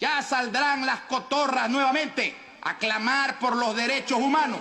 Ya saldrán las cotorras nuevamente a clamar por los derechos humanos.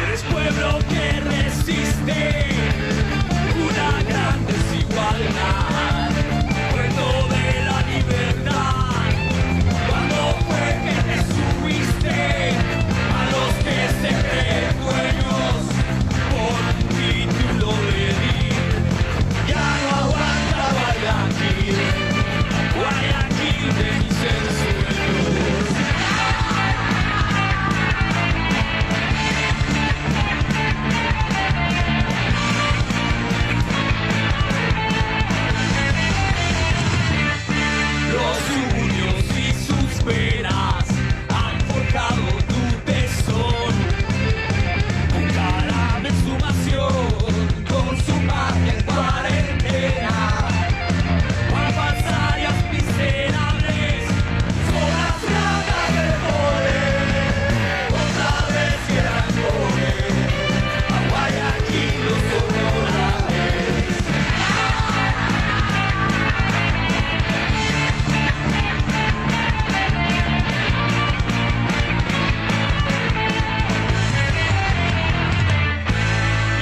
Eres pueblo que resiste una gran desigualdad, puerto de la libertad. Cuando fue que te subiste a los que se creen dueños por un título de vir? Ya no aguanta Guayaquil, Guayaquil de mis ensueños. Los suburbios y sus penas han forjado tu tesón. Un cara de exhumación con su mafia en cuarentena. Papas miserables son las ganas de poder. Otra vez quieran poner a Guayaquil los honores.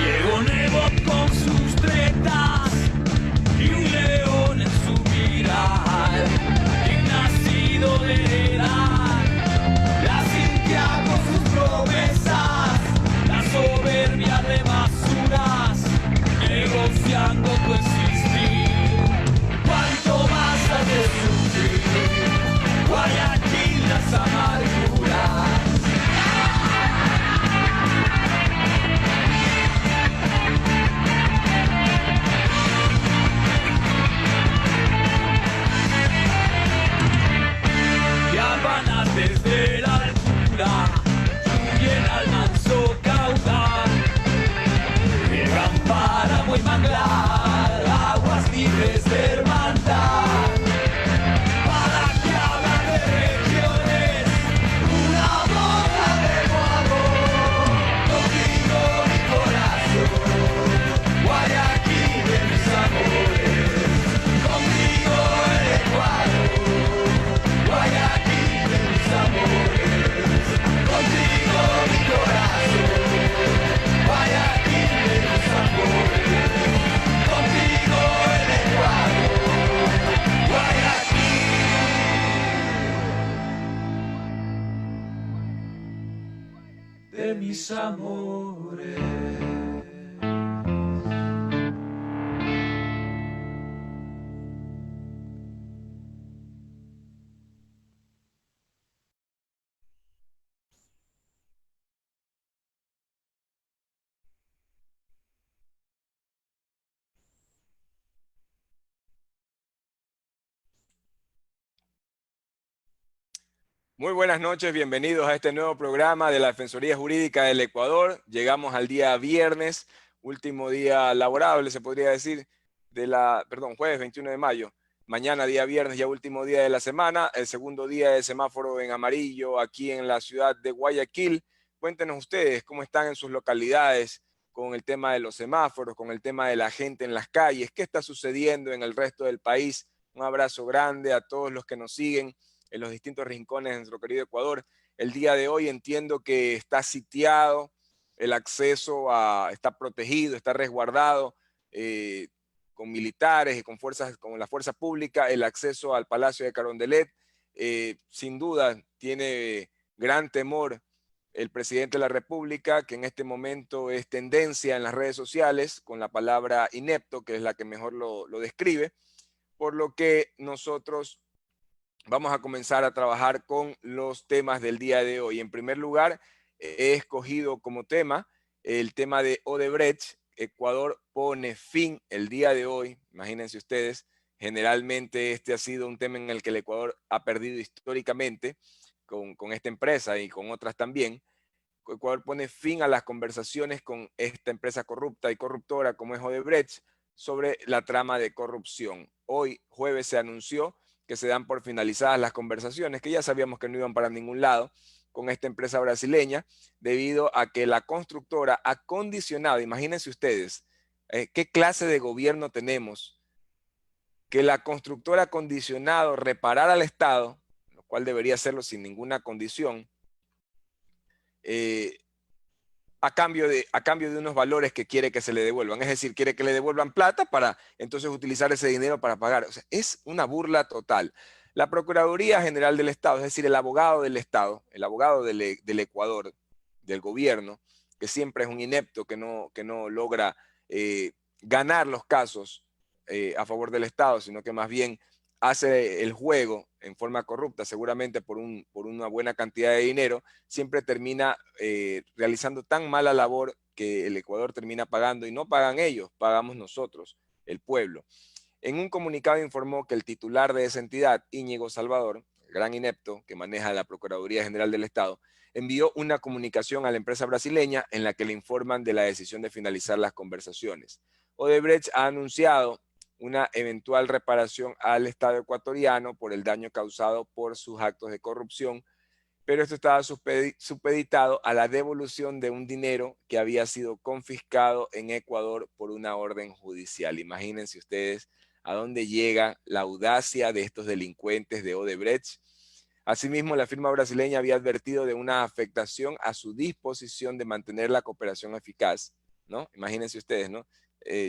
Llegó Nebot con sus tretas y un león en su mirar, bien nacido de heredar la Cintia con sus promesas, la soberbia de basuras, negociando tu existir. ¿Cuánto más has de sufrir? Guayaquil las amarguras. Campanas desde la altura fluyen al manso caudal, llegan páramo y manglar, aguas libres de hermandad. Para que hablar de regiones, una boca de amor, contigo mi corazón, Guayaquil de mis amores, contigo el Ecuador, Guayaquil de mis amores, contigo mi corazón, Guayaquil de mis amores, contigo el Ecuador, Guayaquil de mis amores. Muy buenas noches, bienvenidos a este nuevo programa de la Defensoría Jurídica del Ecuador. Llegamos al día viernes, último día laborable, se podría decir, jueves 21 de mayo. Mañana, día viernes, ya último día de la semana, el segundo día de semáforo en amarillo aquí en la ciudad de Guayaquil. Cuéntenos ustedes cómo están en sus localidades con el tema de los semáforos, con el tema de la gente en las calles, qué está sucediendo en el resto del país. Un abrazo grande a todos los que nos siguen en los distintos rincones de nuestro querido Ecuador. El día de hoy entiendo que está sitiado, el acceso está protegido, está resguardado con militares y con la fuerza pública, el acceso al Palacio de Carondelet. Sin duda tiene gran temor el presidente de la República, que en este momento es tendencia en las redes sociales con la palabra inepto, que es la que mejor lo describe, por lo que nosotros vamos a comenzar a trabajar con los temas del día de hoy. En primer lugar, he escogido como tema el tema de Odebrecht. Ecuador pone fin el día de hoy, imagínense ustedes, generalmente este ha sido un tema en el que el Ecuador ha perdido históricamente con esta empresa y con otras también, Ecuador pone fin a las conversaciones con esta empresa corrupta y corruptora como es Odebrecht sobre la trama de corrupción. Hoy, jueves, se anunció que se dan por finalizadas las conversaciones, que ya sabíamos que no iban para ningún lado, con esta empresa brasileña, debido a que la constructora ha condicionado, imagínense ustedes, qué clase de gobierno tenemos, que la constructora ha condicionado reparar al Estado, lo cual debería hacerlo sin ninguna condición, a cambio de unos valores que quiere que se le devuelvan. Es decir, quiere que le devuelvan plata para entonces utilizar ese dinero para pagar. O sea, es una burla total. La Procuraduría General del Estado, es decir, el abogado del Estado, el abogado del Ecuador, del gobierno, que siempre es un inepto que no logra ganar los casos a favor del Estado, sino que más bien hace el juego en forma corrupta, seguramente por una buena cantidad de dinero, siempre termina realizando tan mala labor que el Ecuador termina pagando, y no pagan ellos, pagamos nosotros, el pueblo. En un comunicado informó que el titular de esa entidad, Íñigo Salvador, el gran inepto que maneja la Procuraduría General del Estado, envió una comunicación a la empresa brasileña en la que le informan de la decisión de finalizar las conversaciones. Odebrecht ha anunciado una eventual reparación al Estado ecuatoriano por el daño causado por sus actos de corrupción, pero esto estaba supeditado a la devolución de un dinero que había sido confiscado en Ecuador por una orden judicial. Imagínense ustedes a dónde llega la audacia de estos delincuentes de Odebrecht. Asimismo, la firma brasileña había advertido de una afectación a su disposición de mantener la cooperación eficaz, ¿no? Imagínense ustedes, ¿no?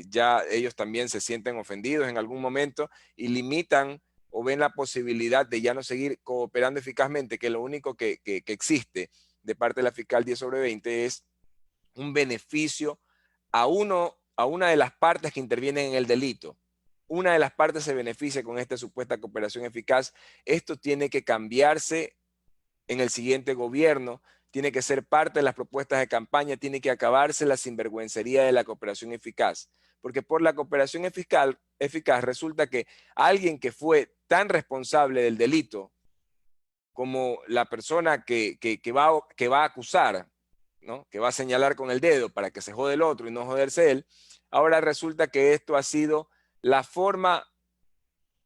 Ya ellos también se sienten ofendidos en algún momento y limitan o ven la posibilidad de ya no seguir cooperando eficazmente, que lo único que existe de parte de la fiscal 10/20 es un beneficio a una de las partes que intervienen en el delito. Una de las partes se beneficia con esta supuesta cooperación eficaz. Esto tiene que cambiarse en el siguiente gobierno, tiene que ser parte de las propuestas de campaña, tiene que acabarse la sinvergüencería de la cooperación eficaz. Porque por la cooperación eficaz resulta que alguien que fue tan responsable del delito como la persona que va a acusar, ¿no? Que va a señalar con el dedo para que se jode el otro y no joderse él, ahora resulta que esto ha sido la forma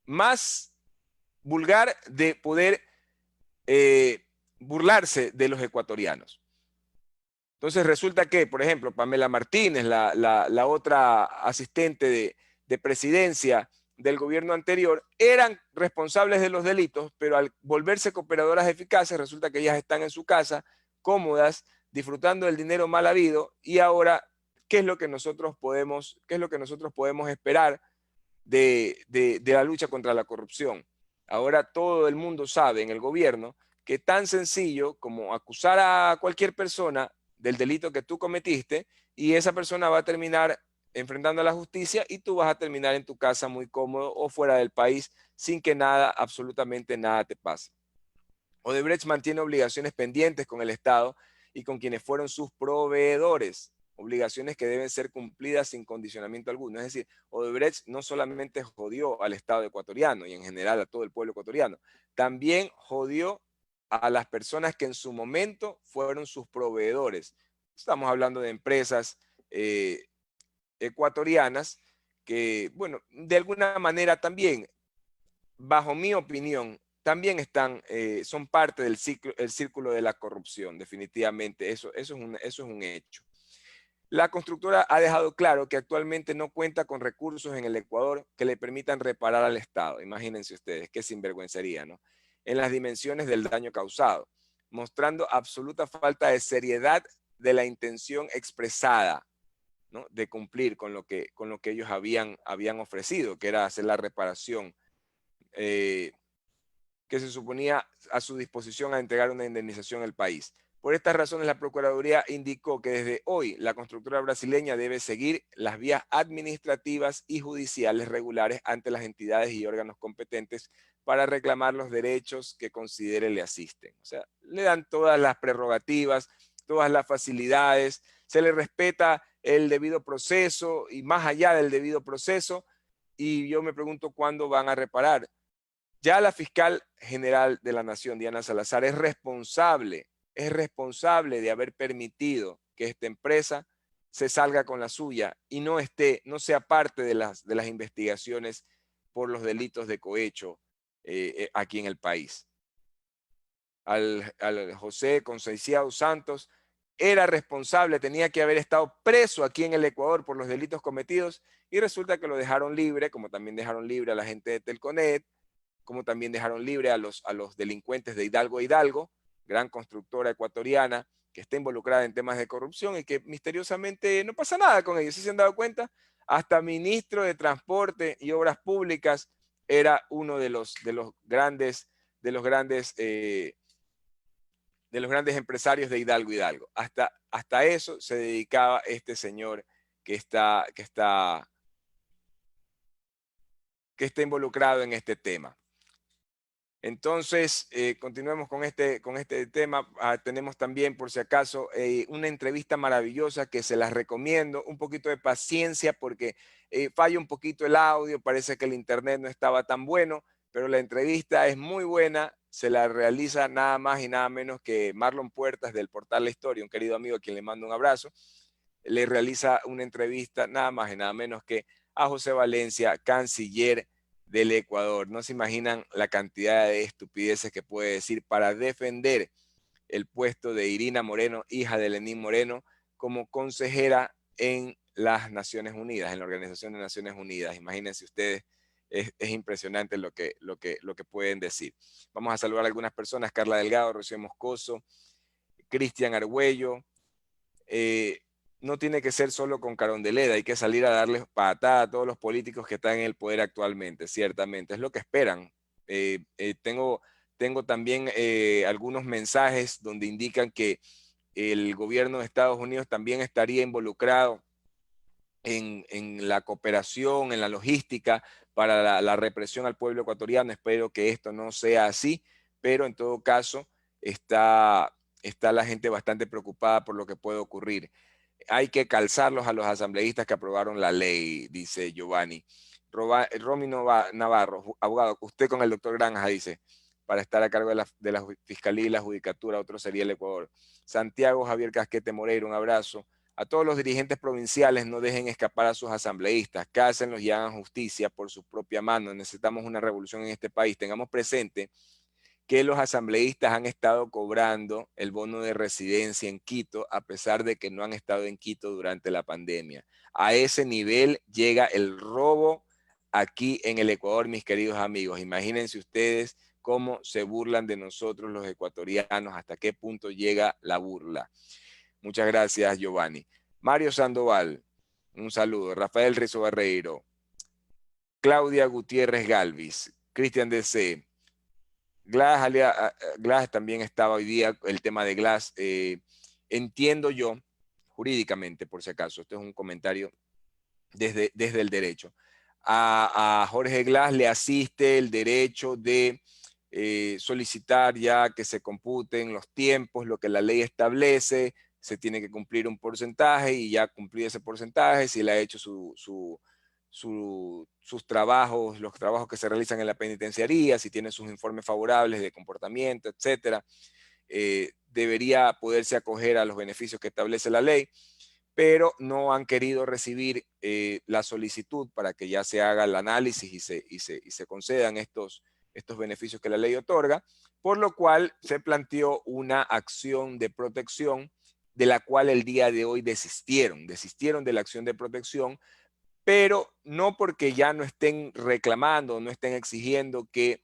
más vulgar de poder burlarse de los ecuatorianos. Entonces resulta que, por ejemplo, Pamela Martínez, la otra asistente de presidencia del gobierno anterior, eran responsables de los delitos, pero al volverse cooperadoras eficaces, resulta que ellas están en su casa, cómodas, disfrutando del dinero mal habido, y ahora, ¿qué es lo que nosotros podemos esperar de la lucha contra la corrupción? Ahora todo el mundo sabe en el gobierno que tan sencillo como acusar a cualquier persona del delito que tú cometiste, y esa persona va a terminar enfrentando a la justicia y tú vas a terminar en tu casa muy cómodo o fuera del país sin que nada, absolutamente nada te pase. Odebrecht mantiene obligaciones pendientes con el Estado y con quienes fueron sus proveedores, obligaciones que deben ser cumplidas sin condicionamiento alguno. Es decir, Odebrecht no solamente jodió al Estado ecuatoriano y en general a todo el pueblo ecuatoriano, también jodió a las personas que en su momento fueron sus proveedores. Estamos hablando de empresas ecuatorianas que, bueno, de alguna manera también, bajo mi opinión, también son parte del círculo de la corrupción, definitivamente. Eso es un hecho. La constructora ha dejado claro que actualmente no cuenta con recursos en el Ecuador que le permitan reparar al Estado. Imagínense ustedes, qué sinvergüencería, ¿no? En las dimensiones del daño causado, mostrando absoluta falta de seriedad de la intención expresada, ¿no? De cumplir con lo que ellos habían ofrecido, que era hacer la reparación que se suponía a su disposición a entregar una indemnización al país. Por estas razones, la Procuraduría indicó que desde hoy la constructora brasileña debe seguir las vías administrativas y judiciales regulares ante las entidades y órganos competentes para reclamar los derechos que considere le asisten. O sea, le dan todas las prerrogativas, todas las facilidades, se le respeta el debido proceso y más allá del debido proceso, y yo me pregunto cuándo van a reparar. Ya la fiscal general de la Nación, Diana Salazar, es responsable es responsable de haber permitido que esta empresa se salga con la suya y no sea parte de las investigaciones por los delitos de cohecho aquí en el país. Al José Conceição Santos era responsable, tenía que haber estado preso aquí en el Ecuador por los delitos cometidos y resulta que lo dejaron libre, como también dejaron libre a la gente de Telconet, como también dejaron libre a los delincuentes de Hidalgo Hidalgo, gran constructora ecuatoriana que está involucrada en temas de corrupción y que misteriosamente no pasa nada con ellos. ¿Sí se han dado cuenta? Hasta ministro de Transporte y Obras Públicas era uno de los grandes empresarios de Hidalgo Hidalgo. Hasta eso se dedicaba este señor que está involucrado en este tema. Entonces, continuemos con este tema. Tenemos también, por si acaso, una entrevista maravillosa que se las recomiendo. Un poquito de paciencia porque falla un poquito el audio, parece que el internet no estaba tan bueno, pero la entrevista es muy buena. Se la realiza nada más y nada menos que Marlon Puertas del portal La Historia, un querido amigo a quien le mando un abrazo. Le realiza una entrevista nada más y nada menos que a José Valencia, canciller del Ecuador. No se imaginan la cantidad de estupideces que puede decir para defender el puesto de Irina Moreno, hija de Lenín Moreno, como consejera en las Naciones Unidas, en la Organización de Naciones Unidas. Imagínense ustedes, es impresionante lo que pueden decir. Vamos a saludar a algunas personas: Carla Delgado, Rocío Moscoso, Cristian Argüello. No tiene que ser solo con Carondelet, hay que salir a darles patada a todos los políticos que están en el poder actualmente, ciertamente, es lo que esperan. Tengo también algunos mensajes donde indican que el gobierno de Estados Unidos también estaría involucrado en la cooperación, en la logística para la represión al pueblo ecuatoriano. Espero que esto no sea así, pero en todo caso está la gente bastante preocupada por lo que puede ocurrir. Hay que calzarlos a los asambleístas que aprobaron la ley, dice Giovanni. Romino Navarro, abogado, usted con el doctor Granja, dice, para estar a cargo de la Fiscalía y la Judicatura, otro sería el Ecuador. Santiago Javier Casquete Moreira, un abrazo. A todos los dirigentes provinciales, no dejen escapar a sus asambleístas, cásenlos y hagan justicia por su propia mano. Necesitamos una revolución en este país. Tengamos presente que los asambleístas han estado cobrando el bono de residencia en Quito, a pesar de que no han estado en Quito durante la pandemia. A ese nivel llega el robo aquí en el Ecuador, mis queridos amigos. Imagínense ustedes cómo se burlan de nosotros los ecuatorianos, hasta qué punto llega la burla. Muchas gracias, Giovanni. Mario Sandoval, un saludo. Rafael Rizo Barreiro, Claudia Gutiérrez Galvis, Cristian DC, Glass también estaba hoy día, el tema de Glass. Entiendo yo, jurídicamente, por si acaso, esto es un comentario desde el derecho. A Jorge Glass le asiste el derecho de solicitar ya que se computen los tiempos, lo que la ley establece, se tiene que cumplir un porcentaje y ya cumplir ese porcentaje, si él ha hecho sus trabajos, los trabajos que se realizan en la penitenciaría, si tiene sus informes favorables de comportamiento, etcétera, debería poderse acoger a los beneficios que establece la ley, pero no han querido recibir la solicitud para que ya se haga el análisis y se concedan estos beneficios que la ley otorga, por lo cual se planteó una acción de protección de la cual el día de hoy desistieron de la acción de protección, pero no porque ya no estén reclamando, no estén exigiendo que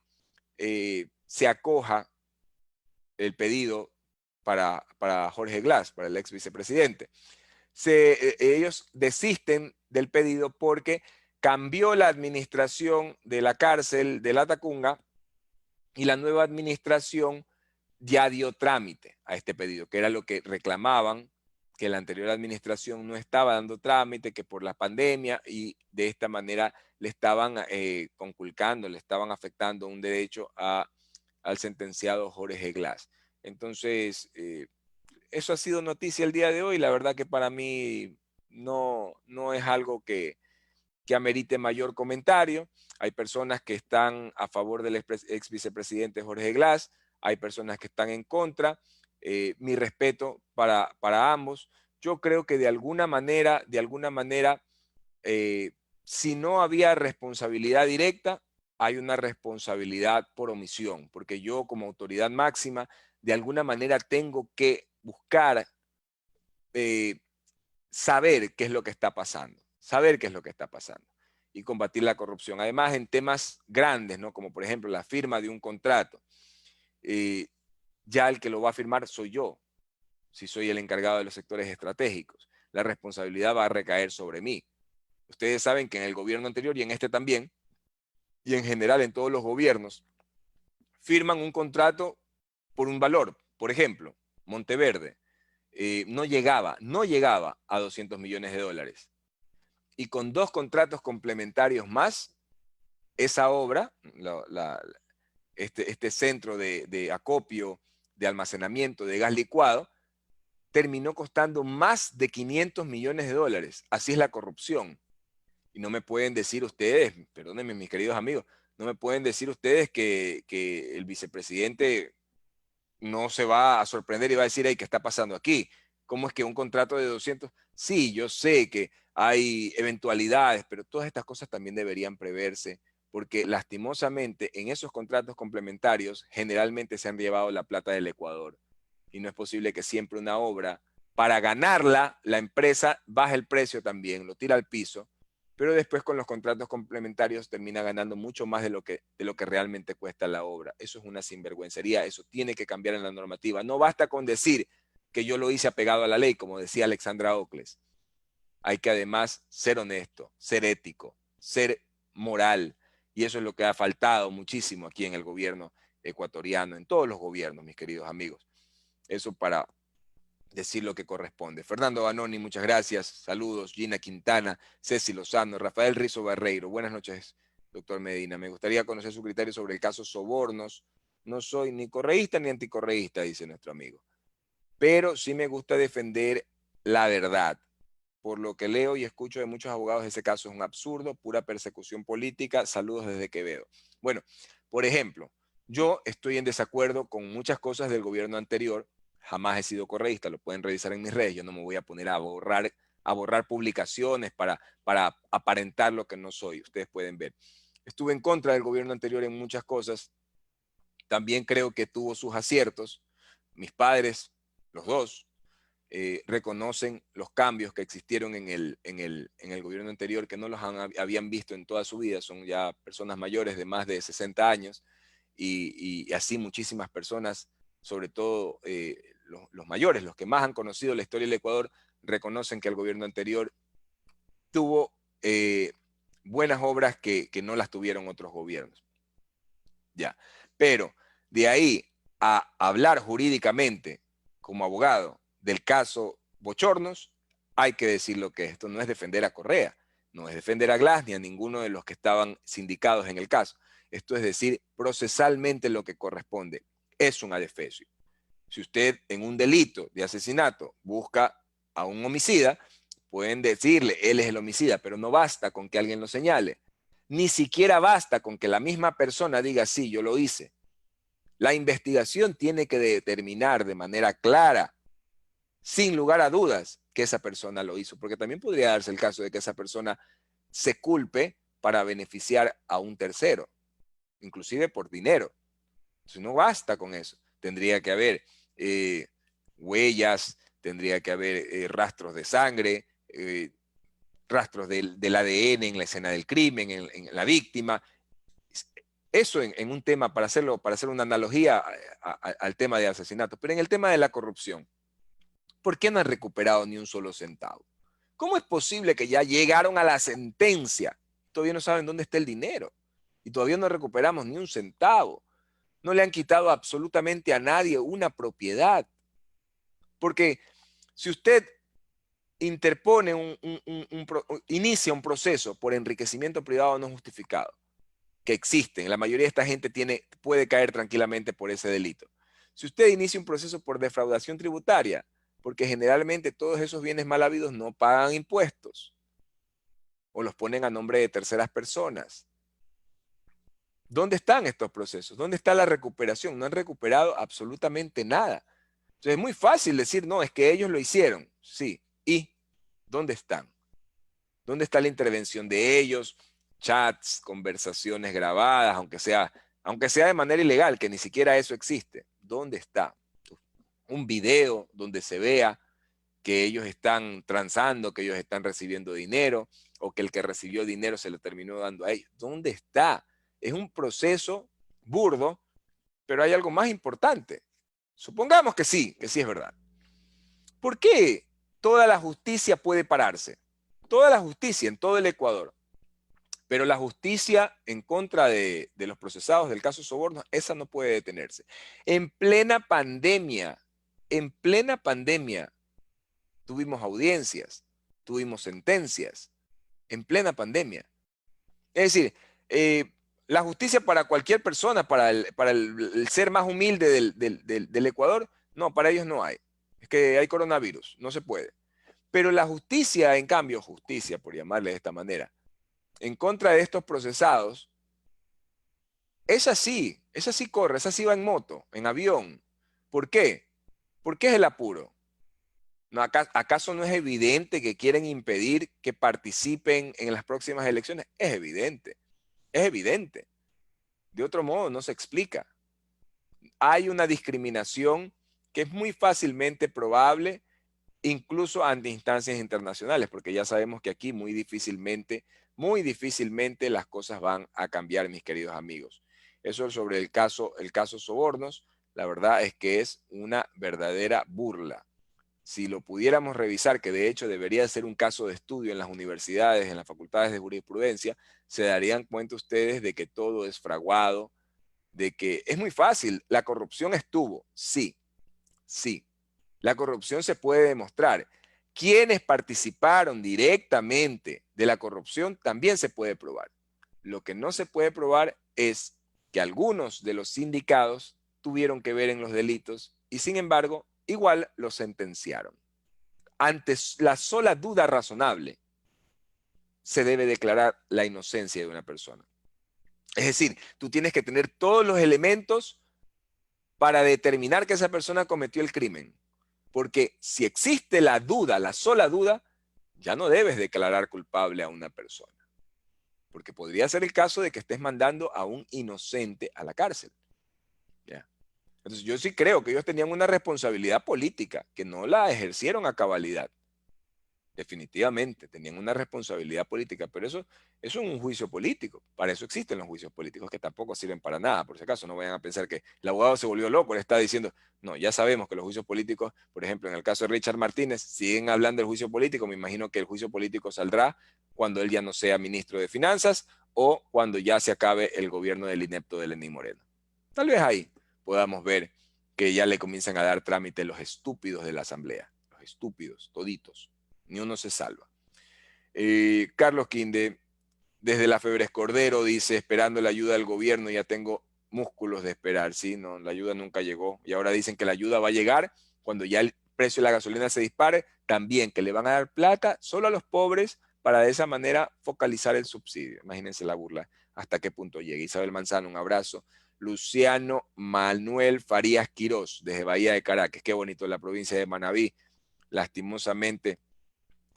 se acoja el pedido para Jorge Glass, para el ex vicepresidente. Ellos desisten del pedido porque cambió la administración de la cárcel de La Tacunga y la nueva administración ya dio trámite a este pedido, que era lo que reclamaban, que la anterior administración no estaba dando trámite, que por la pandemia, y de esta manera le estaban conculcando, le estaban afectando un derecho al sentenciado Jorge Glass. Entonces, eso ha sido noticia el día de hoy. La verdad que para mí no es algo que amerite mayor comentario. Hay personas que están a favor del ex vicepresidente Jorge Glass, hay personas que están en contra. mi respeto para ambos. Yo creo que de alguna manera, si no había responsabilidad directa, hay una responsabilidad por omisión, porque yo como autoridad máxima, de alguna manera tengo que buscar eh, saber qué es lo que está pasando, y combatir la corrupción. Además, en temas grandes, ¿no? Como por ejemplo la firma de un contrato, ya el que lo va a firmar soy yo, si soy el encargado de los sectores estratégicos. La responsabilidad va a recaer sobre mí. Ustedes saben que en el gobierno anterior y en este también, y en general en todos los gobiernos, firman un contrato por un valor. Por ejemplo, Monteverde no llegaba a 200 millones de dólares. Y con 2 contratos complementarios más, esa obra, este centro de acopio, de almacenamiento de gas licuado, terminó costando más de 500 millones de dólares. Así es la corrupción. Y no me pueden decir ustedes, perdónenme mis queridos amigos, no me pueden decir ustedes que el vicepresidente no se va a sorprender y va a decir, hey, ¿qué está pasando aquí? ¿Cómo es que un contrato de 200? Sí, yo sé que hay eventualidades, pero todas estas cosas también deberían preverse, porque lastimosamente en esos contratos complementarios generalmente se han llevado la plata del Ecuador. Y no es posible que siempre una obra, para ganarla, la empresa baja el precio también, lo tira al piso, pero después con los contratos complementarios termina ganando mucho más de lo que realmente cuesta la obra. Eso es una sinvergüencería, eso tiene que cambiar en la normativa. No basta con decir que yo lo hice apegado a la ley, como decía Alexandra Ocles. Hay que además ser honesto, ser ético, ser moral, y eso es lo que ha faltado muchísimo aquí en el gobierno ecuatoriano, en todos los gobiernos, mis queridos amigos. Eso para decir lo que corresponde. Fernando Banoni, muchas gracias. Saludos. Gina Quintana, Ceci Lozano, Rafael Rizo Barreiro. Buenas noches, doctor Medina. Me gustaría conocer su criterio sobre el caso Sobornos. No soy ni correísta ni anticorreísta, dice nuestro amigo. Pero sí me gusta defender la verdad. Por lo que leo y escucho de muchos abogados, ese caso es un absurdo, pura persecución política. Saludos desde Quevedo. Bueno, por ejemplo, yo estoy en desacuerdo con muchas cosas del gobierno anterior. Jamás he sido correísta, lo pueden revisar en mis redes. Yo no me voy a poner a borrar publicaciones para aparentar lo que no soy. Ustedes pueden ver. Estuve en contra del gobierno anterior en muchas cosas. También creo que tuvo sus aciertos. Mis padres, los dos, reconocen los cambios que existieron en el gobierno anterior, que no los habían visto en toda su vida. Son ya personas mayores de más de 60 años y así muchísimas personas, sobre todo los mayores, los que más han conocido la historia del Ecuador, reconocen que el gobierno anterior tuvo buenas obras que no las tuvieron otros gobiernos. Ya. Pero de ahí a hablar jurídicamente como abogado del caso Bochornos, hay que decir lo que es. Esto no es defender a Correa, no es defender a Glass ni a ninguno de los que estaban sindicados en el caso. Esto es decir procesalmente lo que corresponde. Es un adefesio. Si usted en un delito de asesinato busca a un homicida, pueden decirle, él es el homicida, pero no basta con que alguien lo señale. Ni siquiera basta con que la misma persona diga, sí, yo lo hice. La investigación tiene que determinar de manera clara, sin lugar a dudas, que esa persona lo hizo, porque también podría darse el caso de que esa persona se culpe para beneficiar a un tercero, inclusive por dinero. Entonces no basta con eso. Tendría que haber huellas, tendría que haber rastros de sangre, rastros del ADN en la escena del crimen, en la víctima. Eso en un tema, para hacer una analogía al tema de asesinato. Pero en el tema de la corrupción, ¿por qué no han recuperado ni un solo centavo? ¿Cómo es posible que ya llegaron a la sentencia? Todavía no saben dónde está el dinero. Y todavía no recuperamos ni un centavo. No le han quitado absolutamente a nadie una propiedad. Porque si usted inicia un proceso por enriquecimiento privado no justificado, que existen, la mayoría de esta gente puede caer tranquilamente por ese delito. Si usted inicia un proceso por defraudación tributaria, porque generalmente todos esos bienes mal habidos no pagan impuestos, o los ponen a nombre de terceras personas. ¿Dónde están estos procesos? ¿Dónde está la recuperación? No han recuperado absolutamente nada. Entonces es muy fácil decir, no, es que ellos lo hicieron. Sí, ¿y dónde están? ¿Dónde está la intervención de ellos? Chats, conversaciones grabadas, aunque sea de manera ilegal, que ni siquiera eso existe. ¿Dónde está? Un video donde se vea que ellos están transando, que ellos están recibiendo dinero, o que el que recibió dinero se lo terminó dando a ellos. ¿Dónde está? Es un proceso burdo, pero hay algo más importante. Supongamos que sí es verdad. ¿Por qué toda la justicia puede pararse? Toda la justicia en todo el Ecuador. Pero la justicia en contra de los procesados del caso Soborno, esa no puede detenerse. En plena pandemia, tuvimos audiencias, tuvimos sentencias, en plena pandemia. Es decir, la justicia para cualquier persona, para el ser más humilde del Ecuador, no, para ellos no hay. Es que hay coronavirus, no se puede. Pero la justicia, en cambio, justicia, por llamarle de esta manera, en contra de estos procesados, esa sí corre, esa sí va en moto, en avión. ¿Por qué? ¿Por qué es el apuro? ¿No, acaso no es evidente que quieren impedir que participen en las próximas elecciones? Es evidente, es evidente. De otro modo no se explica. Hay una discriminación que es muy fácilmente probable, incluso ante instancias internacionales, porque ya sabemos que aquí muy difícilmente las cosas van a cambiar, mis queridos amigos. Eso sobre el caso Sobornos, la verdad es que es una verdadera burla. Si lo pudiéramos revisar, que de hecho debería ser un caso de estudio en las universidades, en las facultades de jurisprudencia, se darían cuenta ustedes de que todo es fraguado, de que es muy fácil, la corrupción estuvo, sí, sí. La corrupción se puede demostrar. Quienes participaron directamente de la corrupción también se puede probar. Lo que no se puede probar es que algunos de los sindicados tuvieron que ver en los delitos y sin embargo igual los sentenciaron. Ante la sola duda razonable se debe declarar la inocencia de una persona. Es decir, tú tienes que tener todos los elementos para determinar que esa persona cometió el crimen. Porque si existe la duda, la sola duda, ya no debes declarar culpable a una persona. Porque podría ser el caso de que estés mandando a un inocente a la cárcel. ¿Ya? Entonces yo sí creo que ellos tenían una responsabilidad política, que no la ejercieron a cabalidad. Definitivamente, tenían una responsabilidad política, pero eso es un juicio político. Para eso existen los juicios políticos que tampoco sirven para nada. Por si acaso, no vayan a pensar que el abogado se volvió loco, le está diciendo, no, ya sabemos que los juicios políticos, por ejemplo, en el caso de Richard Martínez, siguen hablando del juicio político. Me imagino que el juicio político saldrá cuando él ya no sea ministro de Finanzas o cuando ya se acabe el gobierno del inepto de Lenín Moreno. Tal vez ahí podamos ver que ya le comienzan a dar trámite los estúpidos de la Asamblea. Los estúpidos, toditos. Ni uno se salva. Carlos Quinde, desde la Febres Cordero, dice, esperando la ayuda del gobierno, ya tengo músculos de esperar, ¿sí? No, la ayuda nunca llegó. Y ahora dicen que la ayuda va a llegar cuando ya el precio de la gasolina se dispare, también que le van a dar plata solo a los pobres para de esa manera focalizar el subsidio. Imagínense la burla, hasta qué punto llega. Isabel Manzano, un abrazo. Luciano Manuel Farías Quirós, desde Bahía de Caracas, qué bonito, la provincia de Manabí. Lastimosamente,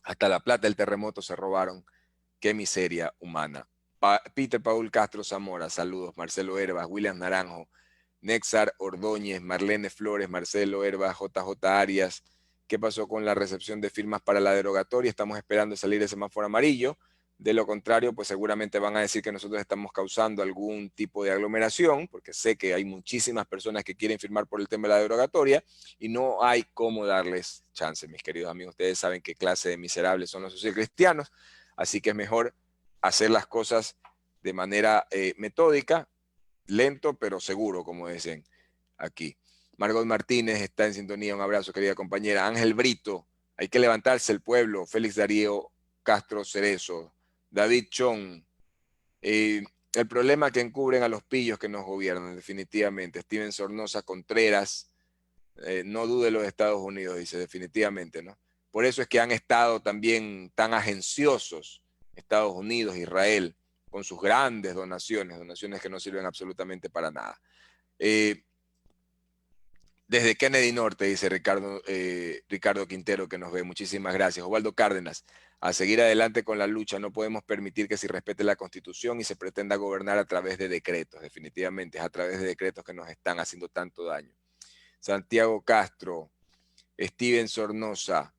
hasta la plata del terremoto se robaron. Qué miseria humana. Peter Paul Castro Zamora, saludos. Marcelo Herbas, William Naranjo, Nexar Ordóñez, Marlene Flores, Marcelo Herbas, JJ Arias. ¿Qué pasó con la recepción de firmas para la derogatoria? Estamos esperando salir el semáforo amarillo. De lo contrario, pues seguramente van a decir que nosotros estamos causando algún tipo de aglomeración, porque sé que hay muchísimas personas que quieren firmar por el tema de la derogatoria y no hay cómo darles chance, mis queridos amigos. Ustedes saben qué clase de miserables son los socialcristianos, así que es mejor hacer las cosas de manera metódica, lento pero seguro, como dicen aquí. Margot Martínez está en sintonía, un abrazo, querida compañera. Ángel Brito, hay que levantarse el pueblo. Félix Darío Castro Cerezo, David Chong, el problema que encubren a los pillos que nos gobiernan, definitivamente. Steven Sornosa Contreras, no dude los Estados Unidos, dice, definitivamente, ¿no? Por eso es que han estado también tan agenciosos Estados Unidos, Israel, con sus grandes donaciones que no sirven absolutamente para nada. Desde Kennedy Norte, dice Ricardo Quintero, que nos ve. Muchísimas gracias. Osvaldo Cárdenas, a seguir adelante con la lucha. No podemos permitir que se respete la Constitución y se pretenda gobernar a través de decretos. Definitivamente es a través de decretos que nos están haciendo tanto daño. Santiago Castro, Steven Sornosa,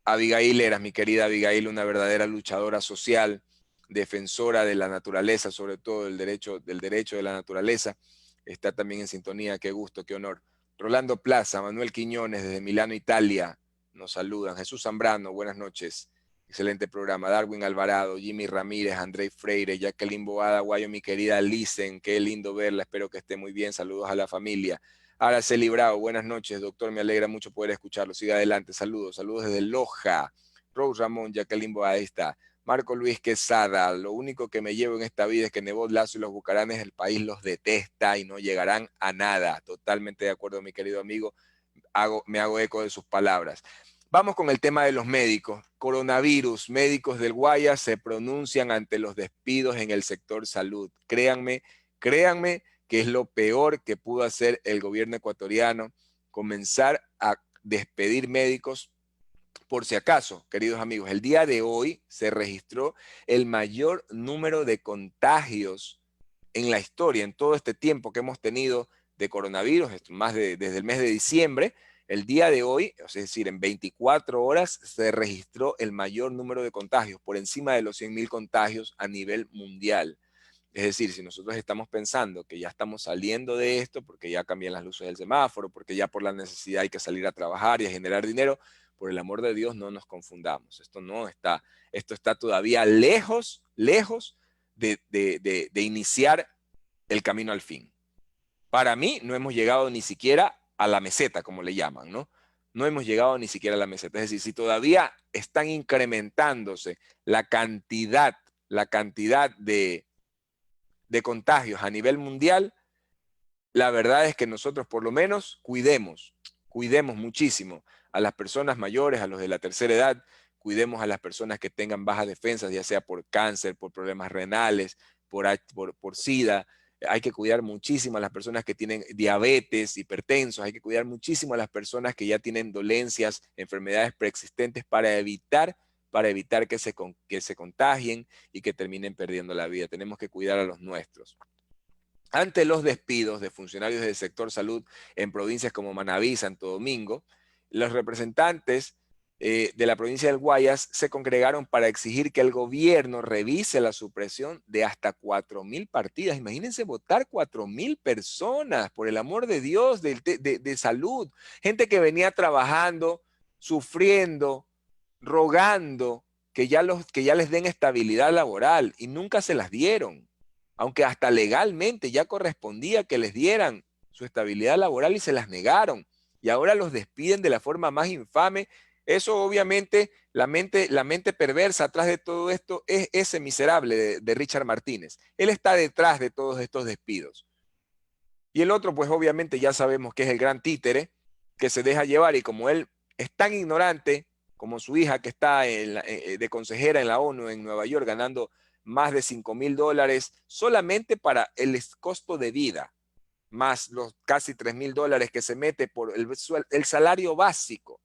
Abigail Eras, mi querida Abigail, una verdadera luchadora social, defensora de la naturaleza, sobre todo del derecho de la naturaleza. Está también en sintonía. Qué gusto, qué honor. Rolando Plaza, Manuel Quiñones desde Milano, Italia, nos saludan. Jesús Zambrano, buenas noches. Excelente programa. Darwin Alvarado, Jimmy Ramírez, André Freire, Jacqueline Boada, Guayo, mi querida Licen, qué lindo verla, espero que esté muy bien. Saludos a la familia. Araceli Bravo, buenas noches, doctor, me alegra mucho poder escucharlo. Siga adelante, saludos desde Loja. Rose Ramón, Jacqueline Boada, ahí está. Marco Luis Quesada, lo único que me llevo en esta vida es que Nebot Lazo y los bucaranes del país los detesta y no llegarán a nada. Totalmente de acuerdo, mi querido amigo. Me hago eco de sus palabras. Vamos con el tema de los médicos. Coronavirus, médicos del Guayas se pronuncian ante los despidos en el sector salud. Créanme que es lo peor que pudo hacer el gobierno ecuatoriano, comenzar a despedir médicos. Por si acaso, queridos amigos, el día de hoy se registró el mayor número de contagios en la historia, en todo este tiempo que hemos tenido de coronavirus, desde el mes de diciembre. El día de hoy, es decir, en 24 horas, se registró el mayor número de contagios, por encima de los 100.000 contagios a nivel mundial. Es decir, si nosotros estamos pensando que ya estamos saliendo de esto, porque ya cambian las luces del semáforo, porque ya por la necesidad hay que salir a trabajar y a generar dinero, por el amor de Dios, no nos confundamos. Esto está todavía lejos de iniciar el camino al fin. Para mí, no hemos llegado ni siquiera a la meseta, como le llaman, ¿no? No hemos llegado ni siquiera a la meseta. Es decir, si todavía están incrementándose la cantidad de contagios a nivel mundial, la verdad es que nosotros por lo menos cuidemos muchísimo a las personas mayores, a los de la tercera edad, cuidemos a las personas que tengan bajas defensas, ya sea por cáncer, por problemas renales, por SIDA. Hay que cuidar muchísimo a las personas que tienen diabetes, hipertensos, hay que cuidar muchísimo a las personas que ya tienen dolencias, enfermedades preexistentes para evitar que se contagien y que terminen perdiendo la vida. Tenemos que cuidar a los nuestros. Ante los despidos de funcionarios del sector salud en provincias como Manabí, Santo Domingo, los representantes de la provincia del Guayas se congregaron para exigir que el gobierno revise la supresión de hasta 4.000 partidas. Imagínense votar 4.000 personas, por el amor de Dios, de salud. Gente que venía trabajando, sufriendo, rogando que ya les den estabilidad laboral y nunca se las dieron. Aunque hasta legalmente ya correspondía que les dieran su estabilidad laboral y se las negaron. Y ahora los despiden de la forma más infame. Eso obviamente, la mente perversa atrás de todo esto es ese miserable de Richard Martínez. Él está detrás de todos estos despidos. Y el otro, pues obviamente ya sabemos que es el gran títere, que se deja llevar, y como él es tan ignorante como su hija, que está de consejera en la ONU en Nueva York, ganando más de $5.000 solamente para el costo de vida, más los casi $3.000 que se mete por el salario básico.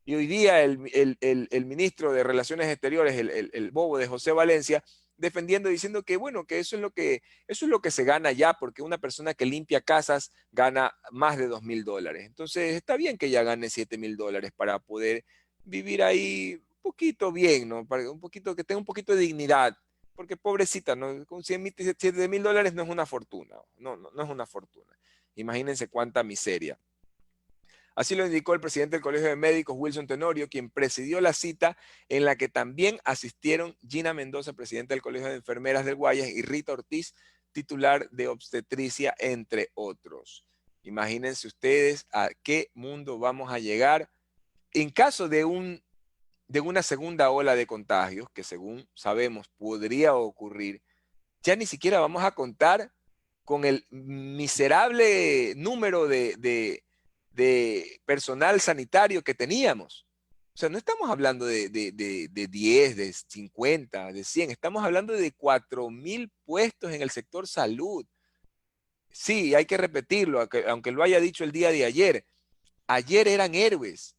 Y hoy día el ministro de Relaciones Exteriores, el bobo de José Valencia, defendiendo, diciendo que bueno, que eso es lo que se gana ya, porque una persona que limpia casas gana más de $2.000. Entonces está bien que ella gane $7.000 para poder vivir ahí un poquito bien, ¿no? Para que tenga un poquito de dignidad. Porque pobrecita, ¿no? Con $7.000 no es una fortuna. No es una fortuna. Imagínense cuánta miseria. Así lo indicó el presidente del Colegio de Médicos, Wilson Tenorio, quien presidió la cita en la que también asistieron Gina Mendoza, presidenta del Colegio de Enfermeras del Guayas, y Rita Ortiz, titular de obstetricia, entre otros. Imagínense ustedes a qué mundo vamos a llegar en caso de una segunda ola de contagios, que según sabemos podría ocurrir. Ya ni siquiera vamos a contar con el miserable número de personal sanitario que teníamos. O sea, no estamos hablando de 10, de 50, de 100, estamos hablando de 4.000 puestos en el sector salud. sí, hay que repetirlo, aunque lo haya dicho el día de ayer. Ayer eran héroes.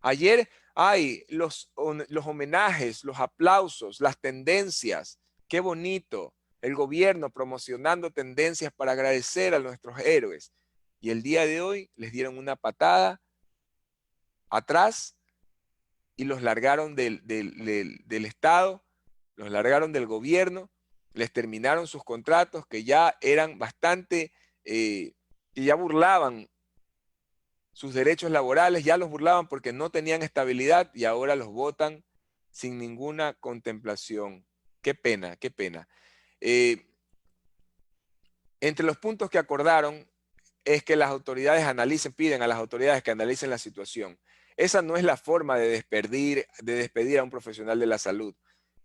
Ayer hay los homenajes, los aplausos, las tendencias. Qué bonito. El gobierno promocionando tendencias para agradecer a nuestros héroes. Y el día de hoy les dieron una patada atrás y los largaron del Estado, los largaron del gobierno, les terminaron sus contratos que ya eran bastante, que ya burlaban sus derechos laborales, ya los burlaban porque no tenían estabilidad y ahora los votan sin ninguna contemplación. Qué pena, qué pena. Eh, Entre los puntos que acordaron es que las autoridades piden a las autoridades que analicen la situación. Esa no es la forma de despedir a un profesional de la salud,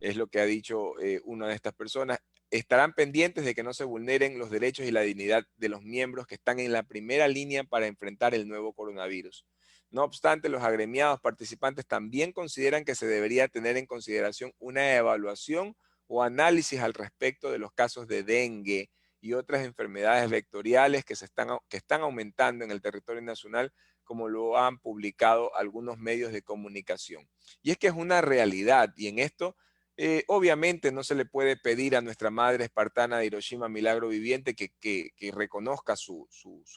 es lo que ha dicho una de estas personas. Estarán pendientes de que no se vulneren los derechos y la dignidad de los miembros que están en la primera línea para enfrentar el nuevo coronavirus. No obstante, los agremiados participantes también consideran que se debería tener en consideración una evaluación o análisis al respecto de los casos de dengue y otras enfermedades vectoriales que están aumentando en el territorio nacional, como lo han publicado algunos medios de comunicación. Y es que es una realidad, y en esto obviamente no se le puede pedir a nuestra madre espartana de Hiroshima, Milagro Viviente, que reconozca su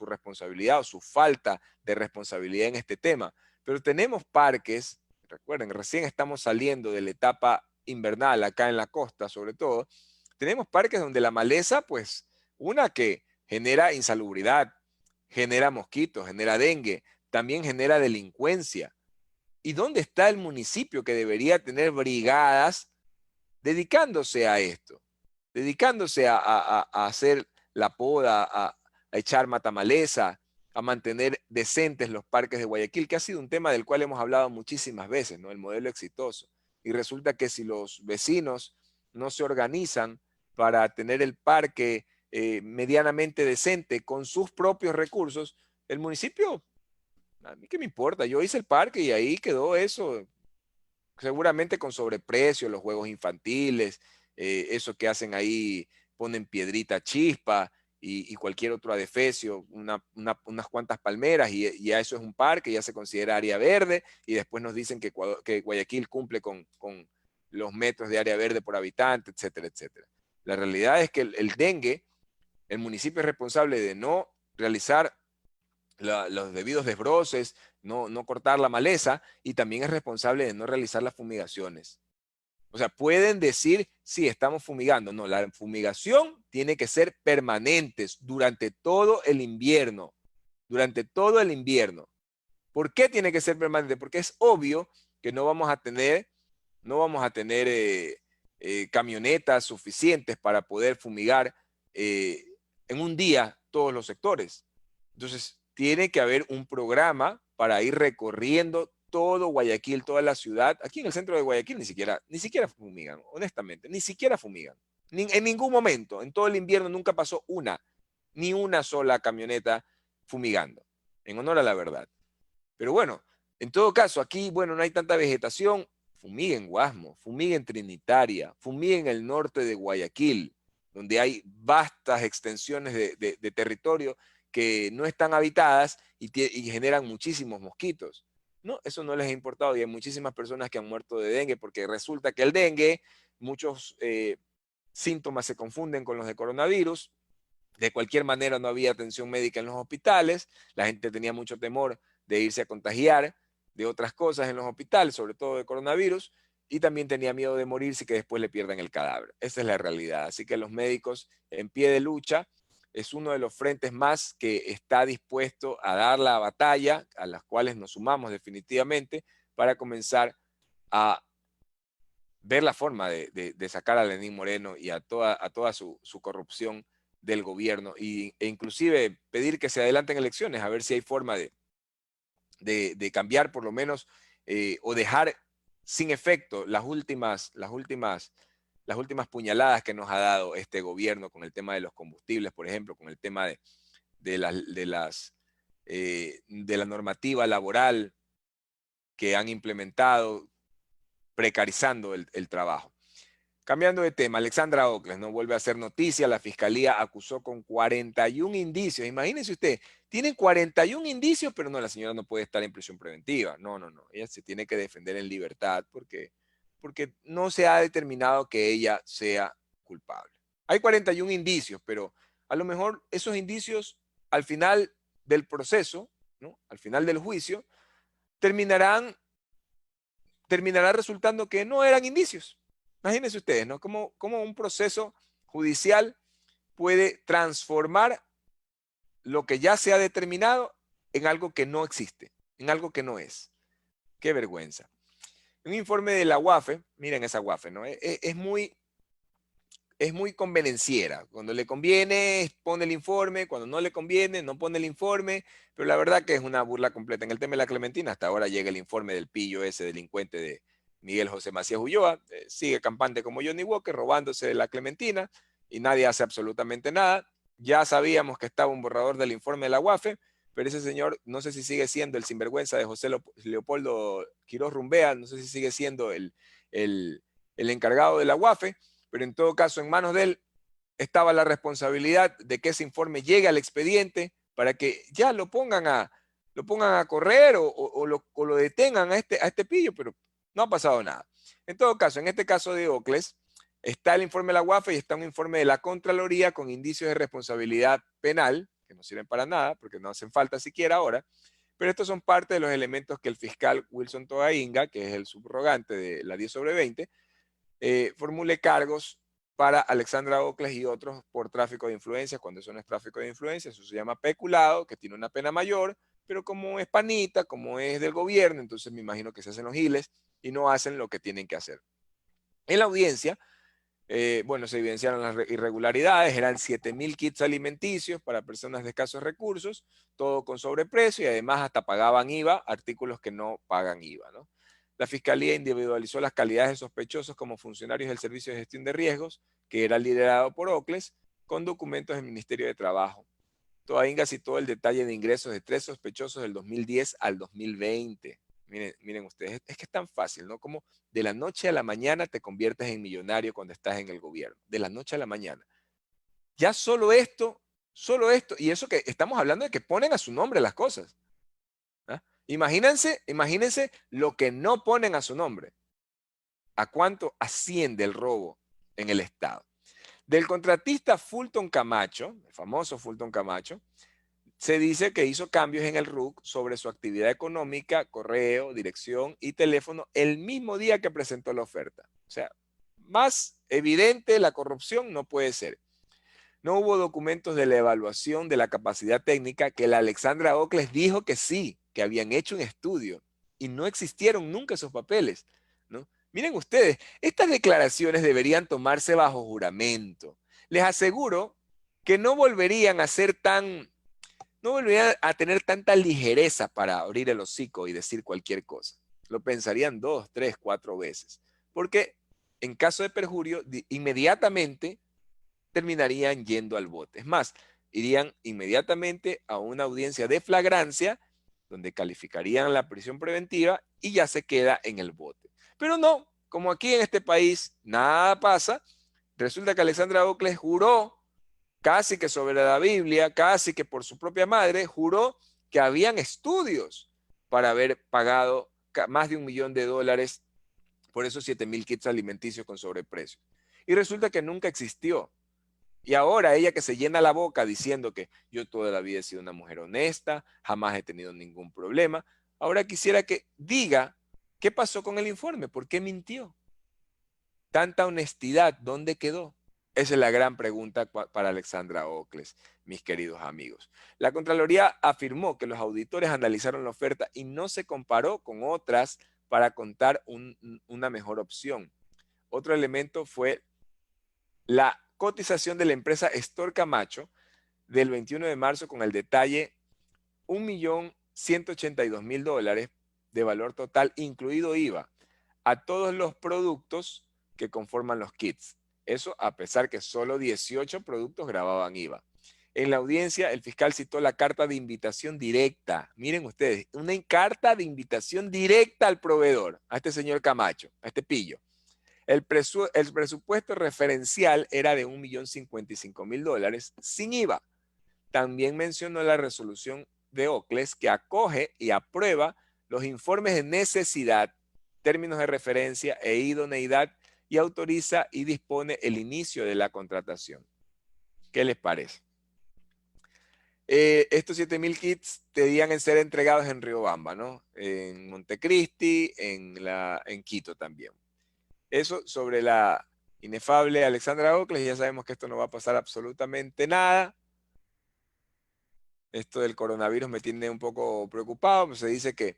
responsabilidad o su falta de responsabilidad en este tema. Pero tenemos parques, recuerden, recién estamos saliendo de la etapa invernal acá en la costa, sobre todo, tenemos parques donde la maleza, pues, una que genera insalubridad, genera mosquitos, genera dengue, también genera delincuencia. ¿Y dónde está el municipio que debería tener brigadas dedicándose a esto? Dedicándose a hacer la poda, a echar matamaleza, a mantener decentes los parques de Guayaquil, que ha sido un tema del cual hemos hablado muchísimas veces, ¿no? El modelo exitoso. Y resulta que si los vecinos no se organizan para tener el parque medianamente decente con sus propios recursos, el municipio, a mí qué me importa, yo hice el parque y ahí quedó eso, seguramente con sobreprecio, los juegos infantiles, eso que hacen ahí, ponen piedrita chispa y cualquier otro adefesio, unas cuantas palmeras y ya eso es un parque, ya se considera área verde y después nos dicen que Guayaquil cumple con los metros de área verde por habitante, etcétera, etcétera. La realidad es que el dengue, el municipio es responsable de no realizar los debidos desbroces, no cortar la maleza y también es responsable de no realizar las fumigaciones. O sea, pueden decir, sí, estamos fumigando. No, la fumigación tiene que ser permanente durante todo el invierno. Durante todo el invierno. ¿Por qué tiene que ser permanente? Porque es obvio que no vamos a tener camionetas suficientes para poder fumigar en un día todos los sectores. Entonces, tiene que haber un programa para ir recorriendo todo Guayaquil, toda la ciudad. Aquí en el centro de Guayaquil ni siquiera fumigan, honestamente, ni siquiera fumigan. En ningún momento, en todo el invierno nunca pasó ni una sola camioneta fumigando, en honor a la verdad. Pero bueno, en todo caso, aquí, bueno, no hay tanta vegetación. Fumiguen Guasmo, fumiguen Trinitaria, fumiguen el norte de Guayaquil, donde hay vastas extensiones de territorio que no están habitadas y generan muchísimos mosquitos. No, eso no les ha importado y hay muchísimas personas que han muerto de dengue porque resulta que el dengue, muchos síntomas se confunden con los de coronavirus. De cualquier manera no había atención médica en los hospitales, la gente tenía mucho temor de irse a contagiar de otras cosas en los hospitales, sobre todo de coronavirus, y también tenía miedo de morirse y que después le pierdan el cadáver. Esa es la realidad. Así que los médicos en pie de lucha es uno de los frentes más que está dispuesto a dar la batalla, a las cuales nos sumamos definitivamente, para comenzar a ver la forma de sacar a Lenín Moreno y a toda su corrupción del gobierno e inclusive pedir que se adelanten elecciones a ver si hay forma de cambiar por lo menos o dejar sin efecto las últimas puñaladas que nos ha dado este gobierno con el tema de los combustibles, por ejemplo, con el tema de la normativa laboral que han implementado precarizando el trabajo. Cambiando de tema, Alexandra Ocles no vuelve a hacer noticia. La fiscalía acusó con 41 indicios. Imagínense usted, tienen 41 indicios, pero no, la señora no puede estar en prisión preventiva. No, no, no. Ella se tiene que defender en libertad porque no se ha determinado que ella sea culpable. Hay 41 indicios, pero a lo mejor esos indicios al final del proceso, ¿no? Al final del juicio, terminará resultando que no eran indicios. Imagínense ustedes, ¿no? Cómo un proceso judicial puede transformar lo que ya se ha determinado en algo que no existe, en algo que no es. Qué vergüenza. Un informe de la UAFE, miren esa UAFE, ¿no? Es muy convenenciera. Cuando le conviene, pone el informe. Cuando no le conviene, no pone el informe. Pero la verdad que es una burla completa. En el tema de la Clementina, hasta ahora llega el informe del pillo, ese delincuente de Miguel José Macías Ulloa. Sigue campante como Johnny Walker, robándose de la Clementina, y nadie hace absolutamente nada. Ya sabíamos que estaba un borrador del informe de la UAFE, pero ese señor, no sé si sigue siendo el sinvergüenza de José Leopoldo Quiroz Rumbea, no sé si sigue siendo el encargado de la UAFE, pero en todo caso en manos de él estaba la responsabilidad de que ese informe llegue al expediente para que ya lo pongan a correr o lo detengan a este pillo, pero no ha pasado nada. En todo caso, en este caso de Ocles, está el informe de la UAFE y está un informe de la Contraloría con indicios de responsabilidad penal, que no sirven para nada, porque no hacen falta siquiera ahora, pero estos son parte de los elementos que el fiscal Wilson Toainga, que es el subrogante de la 10/20, formule cargos para Alexandra Ocles y otros por tráfico de influencias. Cuando eso no es tráfico de influencias, eso se llama peculado, que tiene una pena mayor, pero como es panita, como es del gobierno, entonces me imagino que se hacen los giles y no hacen lo que tienen que hacer. En la audiencia, bueno, se evidenciaron las irregularidades, eran 7.000 kits alimenticios para personas de escasos recursos, todo con sobreprecio y además hasta pagaban IVA, artículos que no pagan IVA, ¿no? La Fiscalía individualizó las calidades de sospechosos como funcionarios del Servicio de Gestión de Riesgos, que era liderado por Ocles, con documentos del Ministerio de Trabajo. Toainga citó el detalle de ingresos de 3 sospechosos del 2010 al 2020. Miren ustedes, es que es tan fácil, ¿no? Como de la noche a la mañana te conviertes en millonario cuando estás en el gobierno. De la noche a la mañana. Ya solo esto, y eso que estamos hablando de que ponen a su nombre las cosas. ¿Ah? Imagínense lo que no ponen a su nombre. ¿A cuánto asciende el robo en el Estado? Del contratista Fulton Camacho, el famoso Fulton Camacho, se dice que hizo cambios en el RUC sobre su actividad económica, correo, dirección y teléfono el mismo día que presentó la oferta. O sea, más evidente la corrupción no puede ser. No hubo documentos de la evaluación de la capacidad técnica que la Alexandra Ocles dijo que sí, que habían hecho un estudio y no existieron nunca esos papeles, ¿no? Miren ustedes, estas declaraciones deberían tomarse bajo juramento. Les aseguro que no volverían a tener tanta ligereza para abrir el hocico y decir cualquier cosa. Lo pensarían 2, 3, 4 veces. Porque en caso de perjurio, inmediatamente terminarían yendo al bote. Es más, irían inmediatamente a una audiencia de flagrancia donde calificarían la prisión preventiva y ya se queda en el bote. Pero no, como aquí en este país nada pasa, resulta que Alexandra Ocles juró casi que sobre la Biblia, casi que por su propia madre, juró que habían estudios para haber pagado más de $1 millón por esos 7.000 kits alimenticios con sobreprecio. Y resulta que nunca existió. Y ahora ella que se llena la boca diciendo que yo toda la vida he sido una mujer honesta, jamás he tenido ningún problema, ahora quisiera que diga qué pasó con el informe, por qué mintió. Tanta honestidad, ¿dónde quedó? Esa es la gran pregunta para Alexandra Ocles, mis queridos amigos. La Contraloría afirmó que los auditores analizaron la oferta y no se comparó con otras para contar una mejor opción. Otro elemento fue la cotización de la empresa Estor Camacho del 21 de marzo con el detalle $1.182.000 de valor total, incluido IVA, a todos los productos que conforman los kits. Eso a pesar que solo 18 productos grababan IVA. En la audiencia, el fiscal citó la carta de invitación directa. Miren ustedes, una carta de invitación directa al proveedor, a este señor Camacho, a este pillo. El presupuesto referencial era de $1.055.000 sin IVA. También mencionó la resolución de OCLES que acoge y aprueba los informes de necesidad, términos de referencia e idoneidad y autoriza y dispone el inicio de la contratación. ¿Qué les parece? Estos 7.000 kits debían ser entregados en Riobamba, ¿no? En Montecristi, en Quito también. Eso sobre la inefable Alexandra Ocles. Ya sabemos que esto no va a pasar absolutamente nada. Esto del coronavirus me tiene un poco preocupado. Se dice que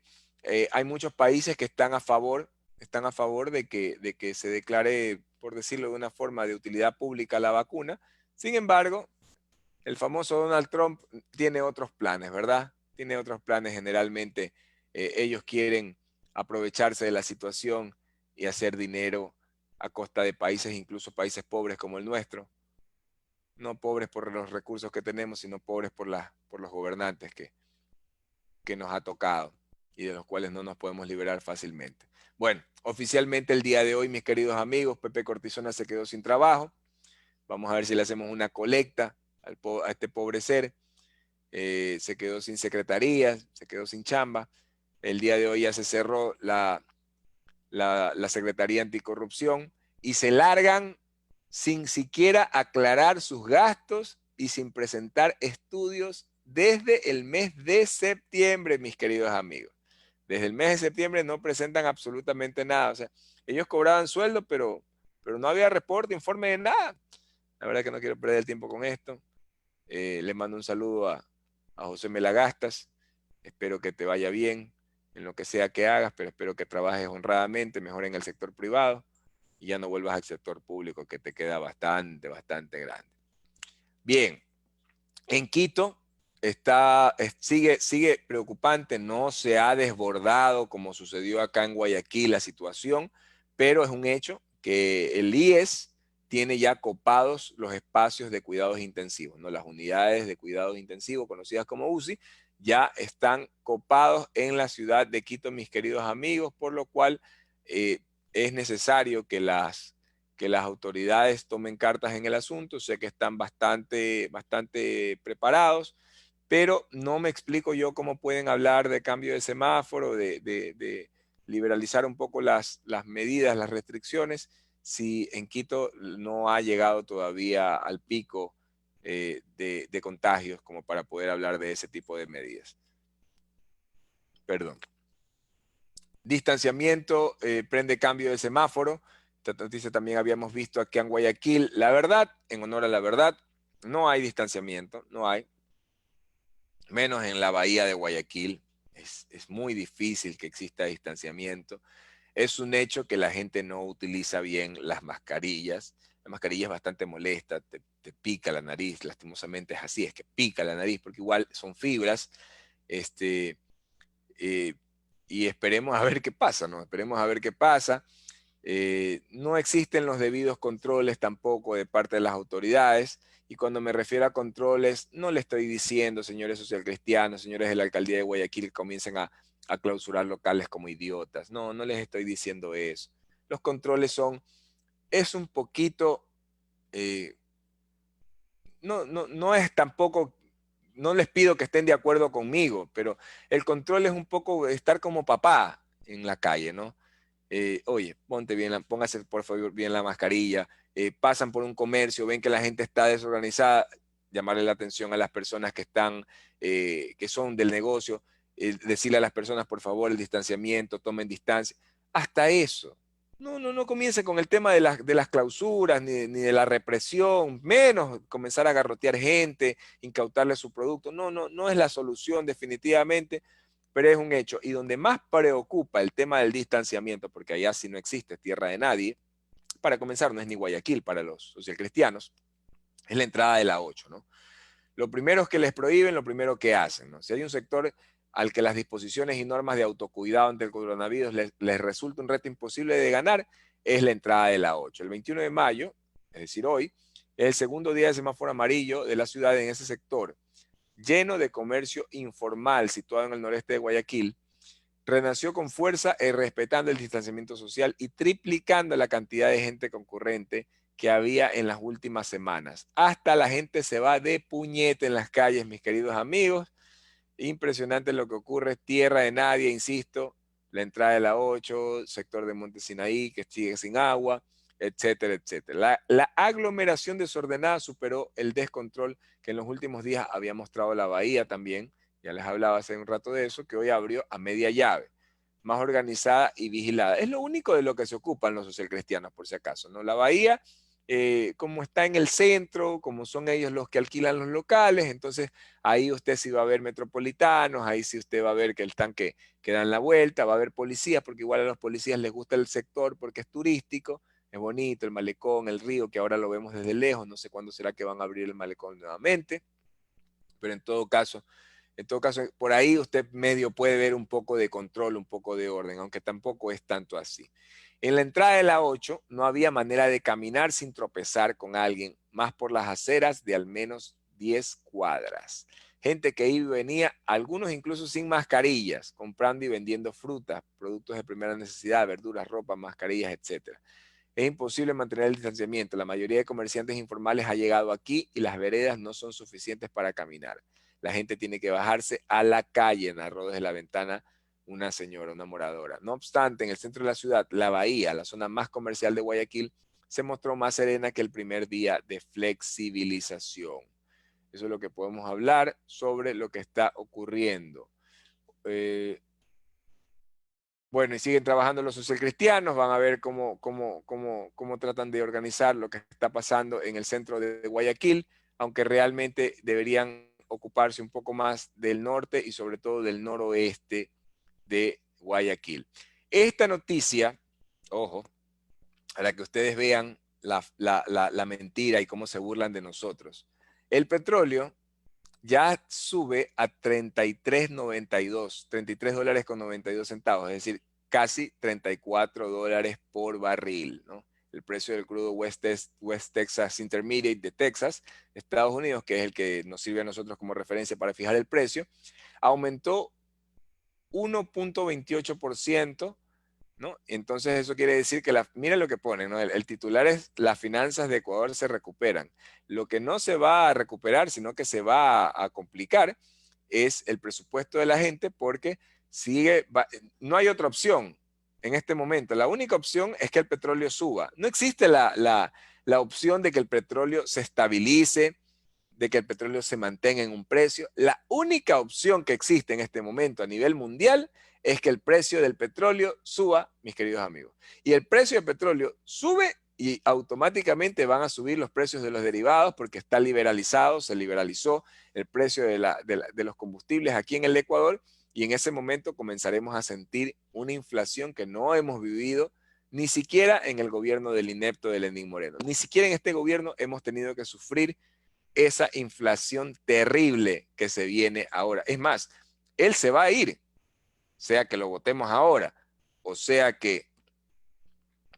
hay muchos países que están a favor de que se declare, por decirlo de una forma, de utilidad pública la vacuna. Sin embargo, el famoso Donald Trump tiene otros planes, ¿verdad? Tiene otros planes. Generalmente ellos quieren aprovecharse de la situación y hacer dinero a costa de países, incluso países pobres como el nuestro. No pobres por los recursos que tenemos, sino pobres por los gobernantes que nos ha tocado y de los cuales no nos podemos liberar fácilmente. Bueno, oficialmente el día de hoy, mis queridos amigos, Pepe Cortisona se quedó sin trabajo. Vamos a ver si le hacemos una colecta a este pobre ser. Se quedó sin secretaría, se quedó sin chamba. El día de hoy ya se cerró la Secretaría Anticorrupción y se largan sin siquiera aclarar sus gastos y sin presentar estudios desde el mes de septiembre, mis queridos amigos. Desde el mes de septiembre no presentan absolutamente nada. O sea, ellos cobraban sueldo, pero no había reporte, informe de nada. La verdad que no quiero perder el tiempo con esto. Le mando un saludo a José Melagastas. Espero que te vaya bien en lo que sea que hagas, pero espero que trabajes honradamente, mejor en el sector privado y ya no vuelvas al sector público, que te queda bastante grande. Bien, en Quito sigue preocupante, no se ha desbordado como sucedió acá en Guayaquil la situación, pero es un hecho que el IES tiene ya copados los espacios de cuidados intensivos, ¿no? Las unidades de cuidados intensivos, conocidas como UCI, ya están copados en la ciudad de Quito, mis queridos amigos, por lo cual es necesario que las autoridades tomen cartas en el asunto. Sé que están bastante preparados, pero no me explico yo cómo pueden hablar de cambio de semáforo, de liberalizar un poco las medidas, las restricciones, si en Quito no ha llegado todavía al pico de contagios como para poder hablar de ese tipo de medidas. Perdón. Distanciamiento, prende cambio de semáforo. Esta noticia también habíamos visto aquí en Guayaquil. La verdad, en honor a la verdad, no hay distanciamiento, no hay. Menos en la bahía de Guayaquil. Es muy difícil que exista distanciamiento. Es un hecho que la gente no utiliza bien las mascarillas. La mascarilla es bastante molesta, te pica la nariz, lastimosamente es así, es que pica la nariz, porque igual son fibras. Y esperemos a ver qué pasa, ¿no? Esperemos a ver qué pasa. No existen los debidos controles tampoco de parte de las autoridades. Y cuando me refiero a controles, no le estoy diciendo, señores socialcristianos, señores de la alcaldía de Guayaquil, que comiencen a clausurar locales como idiotas. No, no les estoy diciendo eso. Los controles es un poquito, no es tampoco, no les pido que estén de acuerdo conmigo, pero el control es un poco estar como papá en la calle, ¿no? Oye, póngase por favor bien la mascarilla. Pasan por un comercio, ven que la gente está desorganizada, llamarle la atención a las personas que son del negocio, decirle a las personas, por favor, el distanciamiento, tomen distancia. Hasta eso. No comience con el tema de las clausuras, ni de la represión, menos comenzar a garrotear gente, incautarle su producto. No es la solución definitivamente, pero es un hecho. Y donde más preocupa el tema del distanciamiento, porque allá sí no existe tierra de nadie, para comenzar no es ni Guayaquil para los socialcristianos, es la entrada de la 8, ¿no? Lo primero es que les prohíben, lo primero que hacen, ¿no? Si hay un sector al que las disposiciones y normas de autocuidado ante el coronavirus les resulta un reto imposible de ganar, es la entrada de la 8. El 21 de mayo, es decir, hoy, es el segundo día de semáforo amarillo de la ciudad en ese sector, lleno de comercio informal situado en el noreste de Guayaquil, renació con fuerza respetando el distanciamiento social y triplicando la cantidad de gente concurrente que había en las últimas semanas. Hasta la gente se va de puñete en las calles, mis queridos amigos. Impresionante lo que ocurre, tierra de nadie, insisto, la entrada de la 8, sector de Monte Sinaí, que sigue sin agua, etcétera, etcétera. La aglomeración desordenada superó el descontrol que en los últimos días había mostrado la Bahía también, ya les hablaba hace un rato de eso, que hoy abrió a media llave, más organizada y vigilada. Es lo único de lo que se ocupan los socialcristianos, por si acaso, ¿no? La Bahía, como está en el centro, como son ellos los que alquilan los locales, entonces ahí usted sí va a ver metropolitanos, ahí sí usted va a ver que el tanque que dan la vuelta, va a haber policías, porque igual a los policías les gusta el sector porque es turístico, es bonito, el malecón, el río, que ahora lo vemos desde lejos, no sé cuándo será que van a abrir el malecón nuevamente, pero en todo caso, por ahí usted medio puede ver un poco de control, un poco de orden, aunque tampoco es tanto así. En la entrada de la 8 no había manera de caminar sin tropezar con alguien, más por las aceras de al menos 10 cuadras. Gente que iba y venía, algunos incluso sin mascarillas, comprando y vendiendo frutas, productos de primera necesidad, verduras, ropa, mascarillas, etc. Es imposible mantener el distanciamiento. La mayoría de comerciantes informales ha llegado aquí y las veredas no son suficientes para caminar. La gente tiene que bajarse a la calle, narró desde la ventana una señora, una moradora. No obstante, en el centro de la ciudad, la bahía, la zona más comercial de Guayaquil, se mostró más serena que el primer día de flexibilización. Eso es lo que podemos hablar sobre lo que está ocurriendo. Bueno, y siguen trabajando los socialcristianos, van a ver cómo tratan de organizar lo que está pasando en el centro de Guayaquil, aunque realmente deberían ocuparse un poco más del norte y sobre todo del noroeste de Guayaquil. Esta noticia, ojo, para que ustedes vean la mentira y cómo se burlan de nosotros. El petróleo ya sube a 33.92, $33.92, es decir, casi $34 por barril, ¿no? El precio del crudo West Texas Intermediate de Texas, Estados Unidos, que es el que nos sirve a nosotros como referencia para fijar el precio, aumentó 1.28%, ¿no? Entonces eso quiere decir que, miren lo que ponen, ¿no? El titular es: las finanzas de Ecuador se recuperan. Lo que no se va a recuperar, sino que se va a complicar, es el presupuesto de la gente, porque no hay otra opción en este momento. La única opción es que el petróleo suba. No existe la opción de que el petróleo se estabilice, de que el petróleo se mantenga en un precio. La única opción que existe en este momento a nivel mundial es que el precio del petróleo suba, mis queridos amigos. Y el precio del petróleo sube y automáticamente van a subir los precios de los derivados, porque está liberalizado, se liberalizó el precio de los combustibles aquí en el Ecuador, y en ese momento comenzaremos a sentir una inflación que no hemos vivido ni siquiera en el gobierno del inepto de Lenín Moreno. Ni siquiera en este gobierno hemos tenido que sufrir esa inflación terrible que se viene ahora. Es más, él se va a ir, sea que lo votemos ahora, o sea que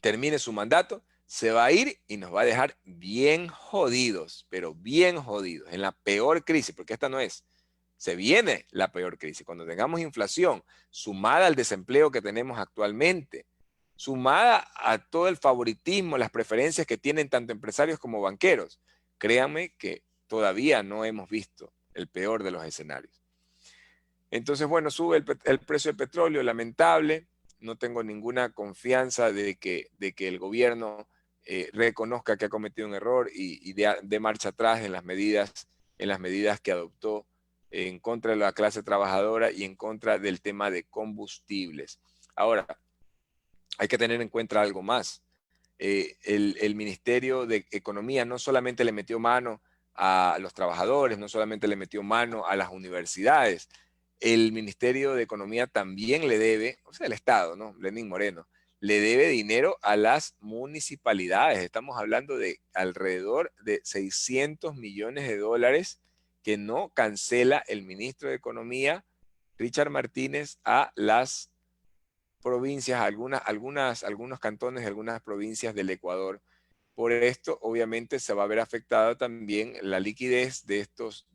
termine su mandato, se va a ir y nos va a dejar bien jodidos, pero bien jodidos, en la peor crisis, porque esta no es. Se viene la peor crisis. Cuando tengamos inflación, sumada al desempleo que tenemos actualmente, sumada a todo el favoritismo, las preferencias que tienen tanto empresarios como banqueros, créanme que todavía no hemos visto el peor de los escenarios. Entonces, bueno, sube el precio del petróleo, lamentable. No tengo ninguna confianza de que el gobierno reconozca que ha cometido un error y de marcha atrás en las medidas que adoptó en contra de la clase trabajadora y en contra del tema de combustibles. Ahora, hay que tener en cuenta algo más. El Ministerio de Economía no solamente le metió mano a los trabajadores, no solamente le metió mano a las universidades. El Ministerio de Economía también le debe, o sea, el Estado, ¿no? Lenín Moreno, le debe dinero a las municipalidades. Estamos hablando de alrededor de 600 millones de dólares que no cancela el ministro de Economía, Richard Martínez, a las provincias, algunos cantones de algunas provincias del Ecuador. Por esto, obviamente, se va a ver afectada también la liquidez de estos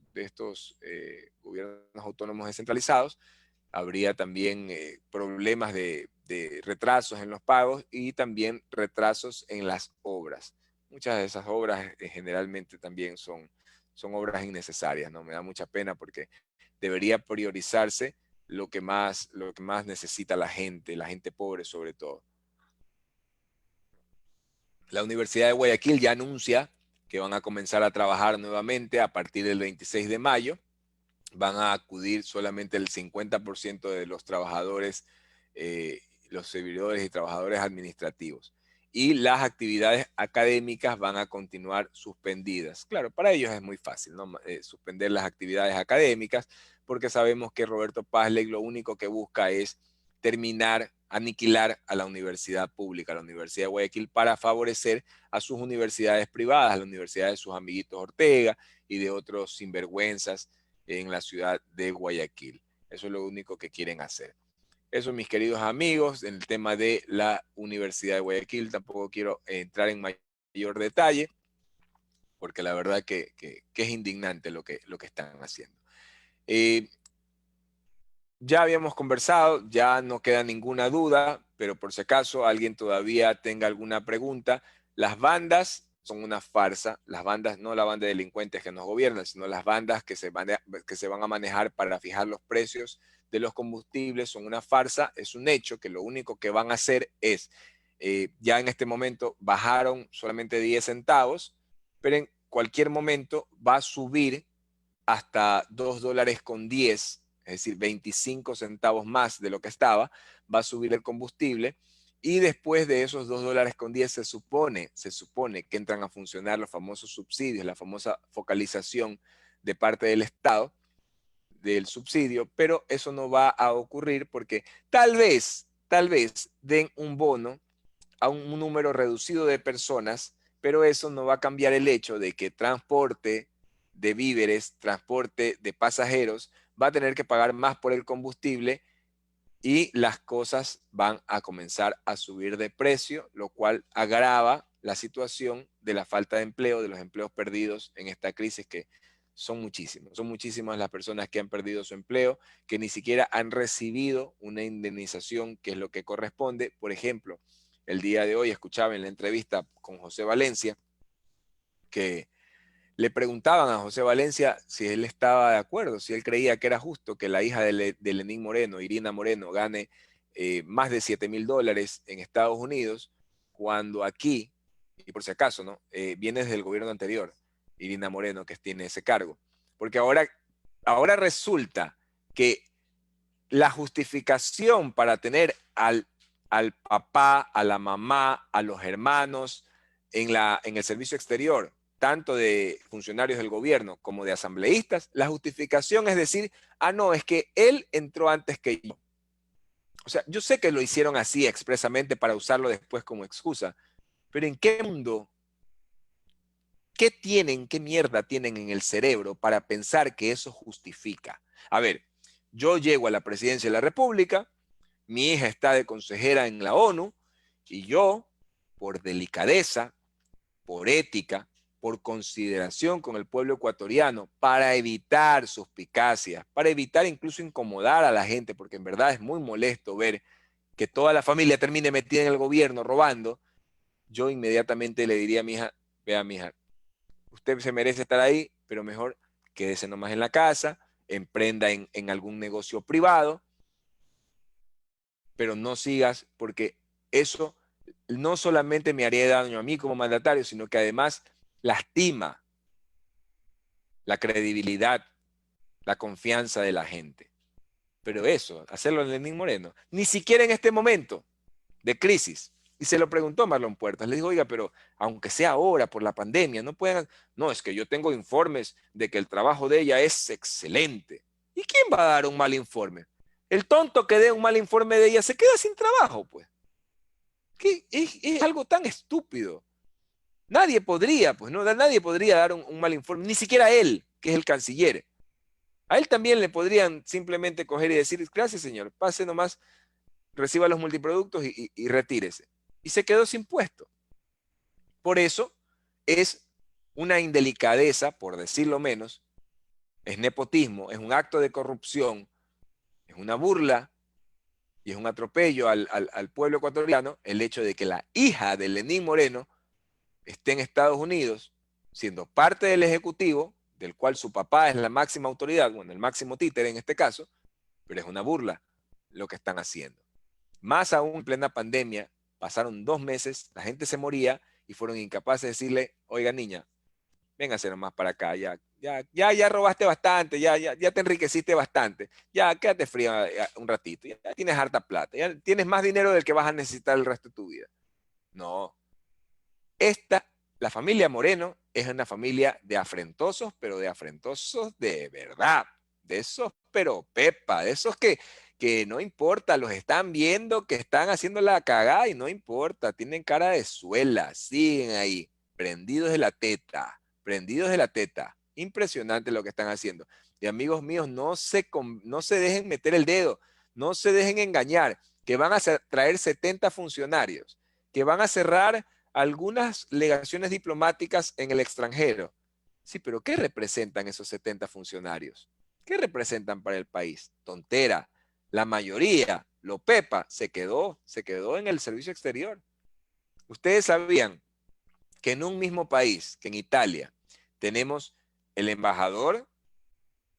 gobiernos autónomos descentralizados, habría también problemas de retrasos en los pagos y también retrasos en las obras. Muchas de esas obras generalmente también son obras innecesarias, ¿no? Me da mucha pena porque debería priorizarse lo que más necesita la gente pobre sobre todo. La Universidad de Guayaquil ya anuncia que van a comenzar a trabajar nuevamente a partir del 26 de mayo. Van a acudir solamente el 50% de los trabajadores, los servidores y trabajadores administrativos. Y las actividades académicas van a continuar suspendidas. Claro, para ellos es muy fácil, ¿no? Suspender las actividades académicas, porque sabemos que Roberto Pazley lo único que busca es terminar, aniquilar a la universidad pública, a la Universidad de Guayaquil, para favorecer a sus universidades privadas, a la universidad de sus amiguitos Ortega y de otros sinvergüenzas en la ciudad de Guayaquil. Eso es lo único que quieren hacer. Eso, mis queridos amigos, en el tema de la Universidad de Guayaquil, tampoco quiero entrar en mayor detalle, porque la verdad que es indignante lo que están haciendo. Ya habíamos conversado, ya no queda ninguna duda, pero por si acaso alguien todavía tenga alguna pregunta, las bandas son una farsa. Las bandas, no la banda de delincuentes que nos gobiernan, sino las bandas que se van a manejar para fijar los precios de los combustibles son una farsa. Es un hecho que lo único que van a hacer es, ya en este momento bajaron solamente 10 centavos, pero en cualquier momento va a subir hasta $2.10, es decir, 25 centavos más de lo que estaba, va a subir el combustible. Y después de esos $2.10 se supone que entran a funcionar los famosos subsidios, la famosa focalización de parte del Estado del subsidio, pero eso no va a ocurrir porque tal vez den un bono a un número reducido de personas, pero eso no va a cambiar el hecho de que transporte de víveres, transporte de pasajeros, va a tener que pagar más por el combustible y las cosas van a comenzar a subir de precio, lo cual agrava la situación de la falta de empleo, de los empleos perdidos en esta crisis, que son muchísimas las personas que han perdido su empleo, que ni siquiera han recibido una indemnización, que es lo que corresponde. Por ejemplo, el día de hoy escuchaba en la entrevista con José Valencia que le preguntaban a José Valencia si él estaba de acuerdo, si él creía que era justo que la hija de Lenín Moreno, Irina Moreno, gane más de $7.000 en Estados Unidos, cuando aquí, y por si acaso, ¿no? Viene desde el gobierno anterior, Irina Moreno, que tiene ese cargo. Porque ahora resulta que la justificación para tener al papá, a la mamá, a los hermanos en el servicio exterior, tanto de funcionarios del gobierno como de asambleístas, la justificación es decir, no, es que él entró antes que yo. O sea, yo sé que lo hicieron así expresamente para usarlo después como excusa, pero ¿en qué mundo? ¿Qué mierda tienen en el cerebro para pensar que eso justifica? A ver, yo llego a la presidencia de la República, mi hija está de consejera en la ONU, y yo, por delicadeza, por ética, por consideración con el pueblo ecuatoriano, para evitar suspicacias, para evitar incluso incomodar a la gente, porque en verdad es muy molesto ver que toda la familia termine metida en el gobierno robando, yo inmediatamente le diría a mi hija, vea mi hija, usted se merece estar ahí, pero mejor quédese nomás en la casa, emprenda en algún negocio privado, pero no sigas, porque eso no solamente me haría daño a mí como mandatario, sino que además lastima la credibilidad, la confianza de la gente. Pero eso, hacerlo en Lenín Moreno, ni siquiera en este momento de crisis. Y se lo preguntó Marlon Puertas. Le dijo, oiga, pero aunque sea ahora por la pandemia, no puedan. No, es que yo tengo informes de que el trabajo de ella es excelente. ¿Y quién va a dar un mal informe? El tonto que dé un mal informe de ella se queda sin trabajo, pues. Es algo tan estúpido. Nadie podría, pues, ¿no? Nadie podría dar un mal informe, ni siquiera él, que es el canciller. A él también le podrían simplemente coger y decir, gracias, señor, pase nomás, reciba los multiproductos y retírese. Y se quedó sin puesto. Por eso es una indelicadeza, por decirlo menos, es nepotismo, es un acto de corrupción, Es una burla y es un atropello al pueblo ecuatoriano el hecho de que la hija de Lenín Moreno esté en Estados Unidos, siendo parte del Ejecutivo, del cual su papá es la máxima autoridad, bueno, el máximo títere en este caso, pero es una burla lo que están haciendo. Más aún en plena pandemia, pasaron 2 meses, la gente se moría y fueron incapaces de decirle, oiga niña, véngase nomás para acá, ya robaste bastante, ya te enriqueciste bastante, ya quédate fría un ratito, ya tienes harta plata, ya tienes más dinero del que vas a necesitar el resto de tu vida. No, la familia Moreno es una familia de afrentosos, pero de afrentosos de verdad, de esos pero pepa, de esos que no importa, los están viendo que están haciendo la cagada y no importa, tienen cara de suela, siguen ahí, prendidos de la teta, prendidos de la teta. Impresionante lo que están haciendo. Y amigos míos, no se dejen meter el dedo, no se dejen engañar, que van a traer 70 funcionarios, que van a cerrar algunas legaciones diplomáticas en el extranjero. Sí, pero ¿qué representan esos 70 funcionarios? ¿Qué representan para el país? Tontera. La mayoría, lo pepa, se quedó en el servicio exterior. Ustedes sabían que en un mismo país, que en Italia, tenemos el embajador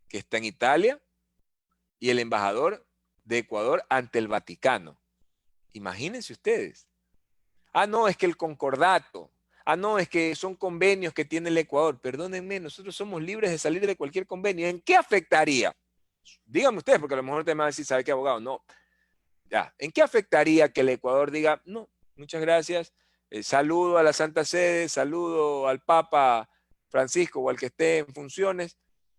que está en Italia y el embajador de Ecuador ante el Vaticano. Imagínense ustedes. Ah, no, es que el concordato. Ah, no, es que son convenios que tiene el Ecuador. Perdónenme, nosotros somos libres de salir de cualquier convenio. ¿En qué afectaría? Díganme ustedes, porque a lo mejor te van a decir, ¿sabe qué, abogado? No. Ya. ¿En qué afectaría que el Ecuador diga, no, muchas gracias, saludo a la Santa Sede, saludo al Papa Francisco o al que esté en funciones,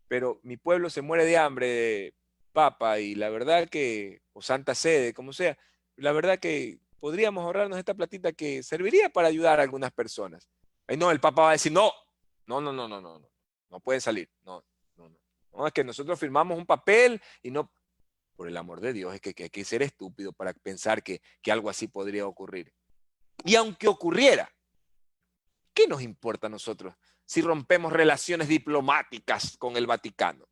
pero mi pueblo se muere de hambre, Papa, y la verdad que, o Santa Sede, como sea, la verdad que podríamos ahorrarnos esta platita que serviría para ayudar a algunas personas. Ay, no, el Papa va a decir, no pueden salir, no, es que nosotros firmamos un papel y no, por el amor de Dios, es que hay que ser estúpido para pensar que algo así podría ocurrir. Y aunque ocurriera, ¿qué nos importa a nosotros si rompemos relaciones diplomáticas con el Vaticano?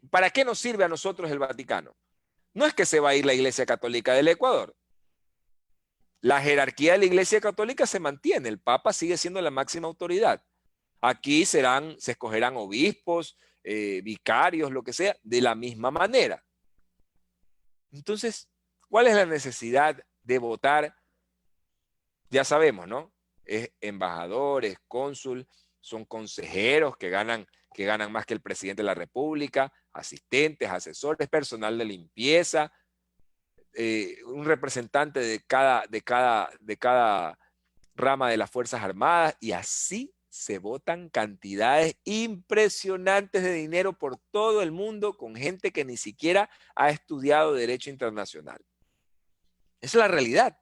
¿Para qué nos sirve a nosotros el Vaticano? No es que se va a ir la Iglesia Católica del Ecuador. La jerarquía de la Iglesia Católica se mantiene, el Papa sigue siendo la máxima autoridad. Aquí se escogerán obispos, vicarios, lo que sea, de la misma manera. Entonces, ¿cuál es la necesidad de votar? Ya sabemos, ¿no? Es embajadores, cónsul, son consejeros que ganan más que el presidente de la República, asistentes, asesores, personal de limpieza, un representante de cada rama de las Fuerzas Armadas, y así se votan cantidades impresionantes de dinero por todo el mundo con gente que ni siquiera ha estudiado Derecho Internacional. Esa es la realidad.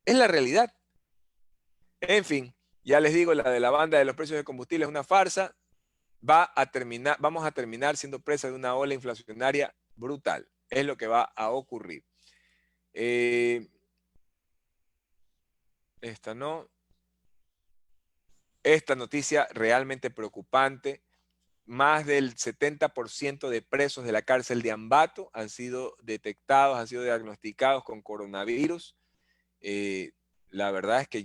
Es la realidad. En fin, ya les digo, la de la banda de los precios de combustible es una farsa. Vamos a terminar siendo presa de una ola inflacionaria brutal. Es lo que va a ocurrir. Esta no. Esta noticia realmente preocupante. Más del 70% de presos de la cárcel de Ambato han sido detectados, han sido diagnosticados con coronavirus. La verdad es que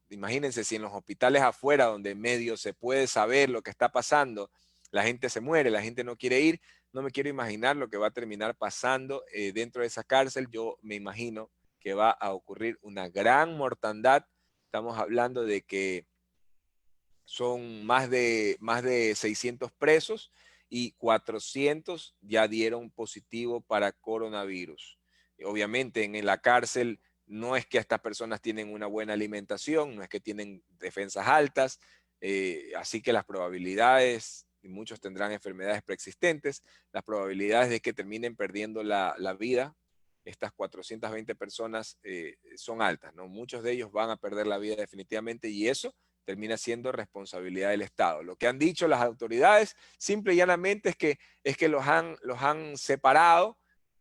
imagínense si en los hospitales afuera, donde medio se puede saber lo que está pasando, la gente se muere, la gente no quiere ir, no me quiero imaginar lo que va a terminar pasando dentro de esa cárcel. Yo me imagino que va a ocurrir una gran mortandad. Estamos hablando de que son más de 600 presos y 400 ya dieron positivo para coronavirus. Obviamente en la cárcel no es que estas personas tienen una buena alimentación, no es que tienen defensas altas, así que las probabilidades, y muchos tendrán enfermedades preexistentes, las probabilidades de que terminen perdiendo la vida, estas 420 personas son altas, ¿no? Muchos de ellos van a perder la vida definitivamente, y eso termina siendo responsabilidad del Estado. Lo que han dicho las autoridades simple y llanamente es que los han separado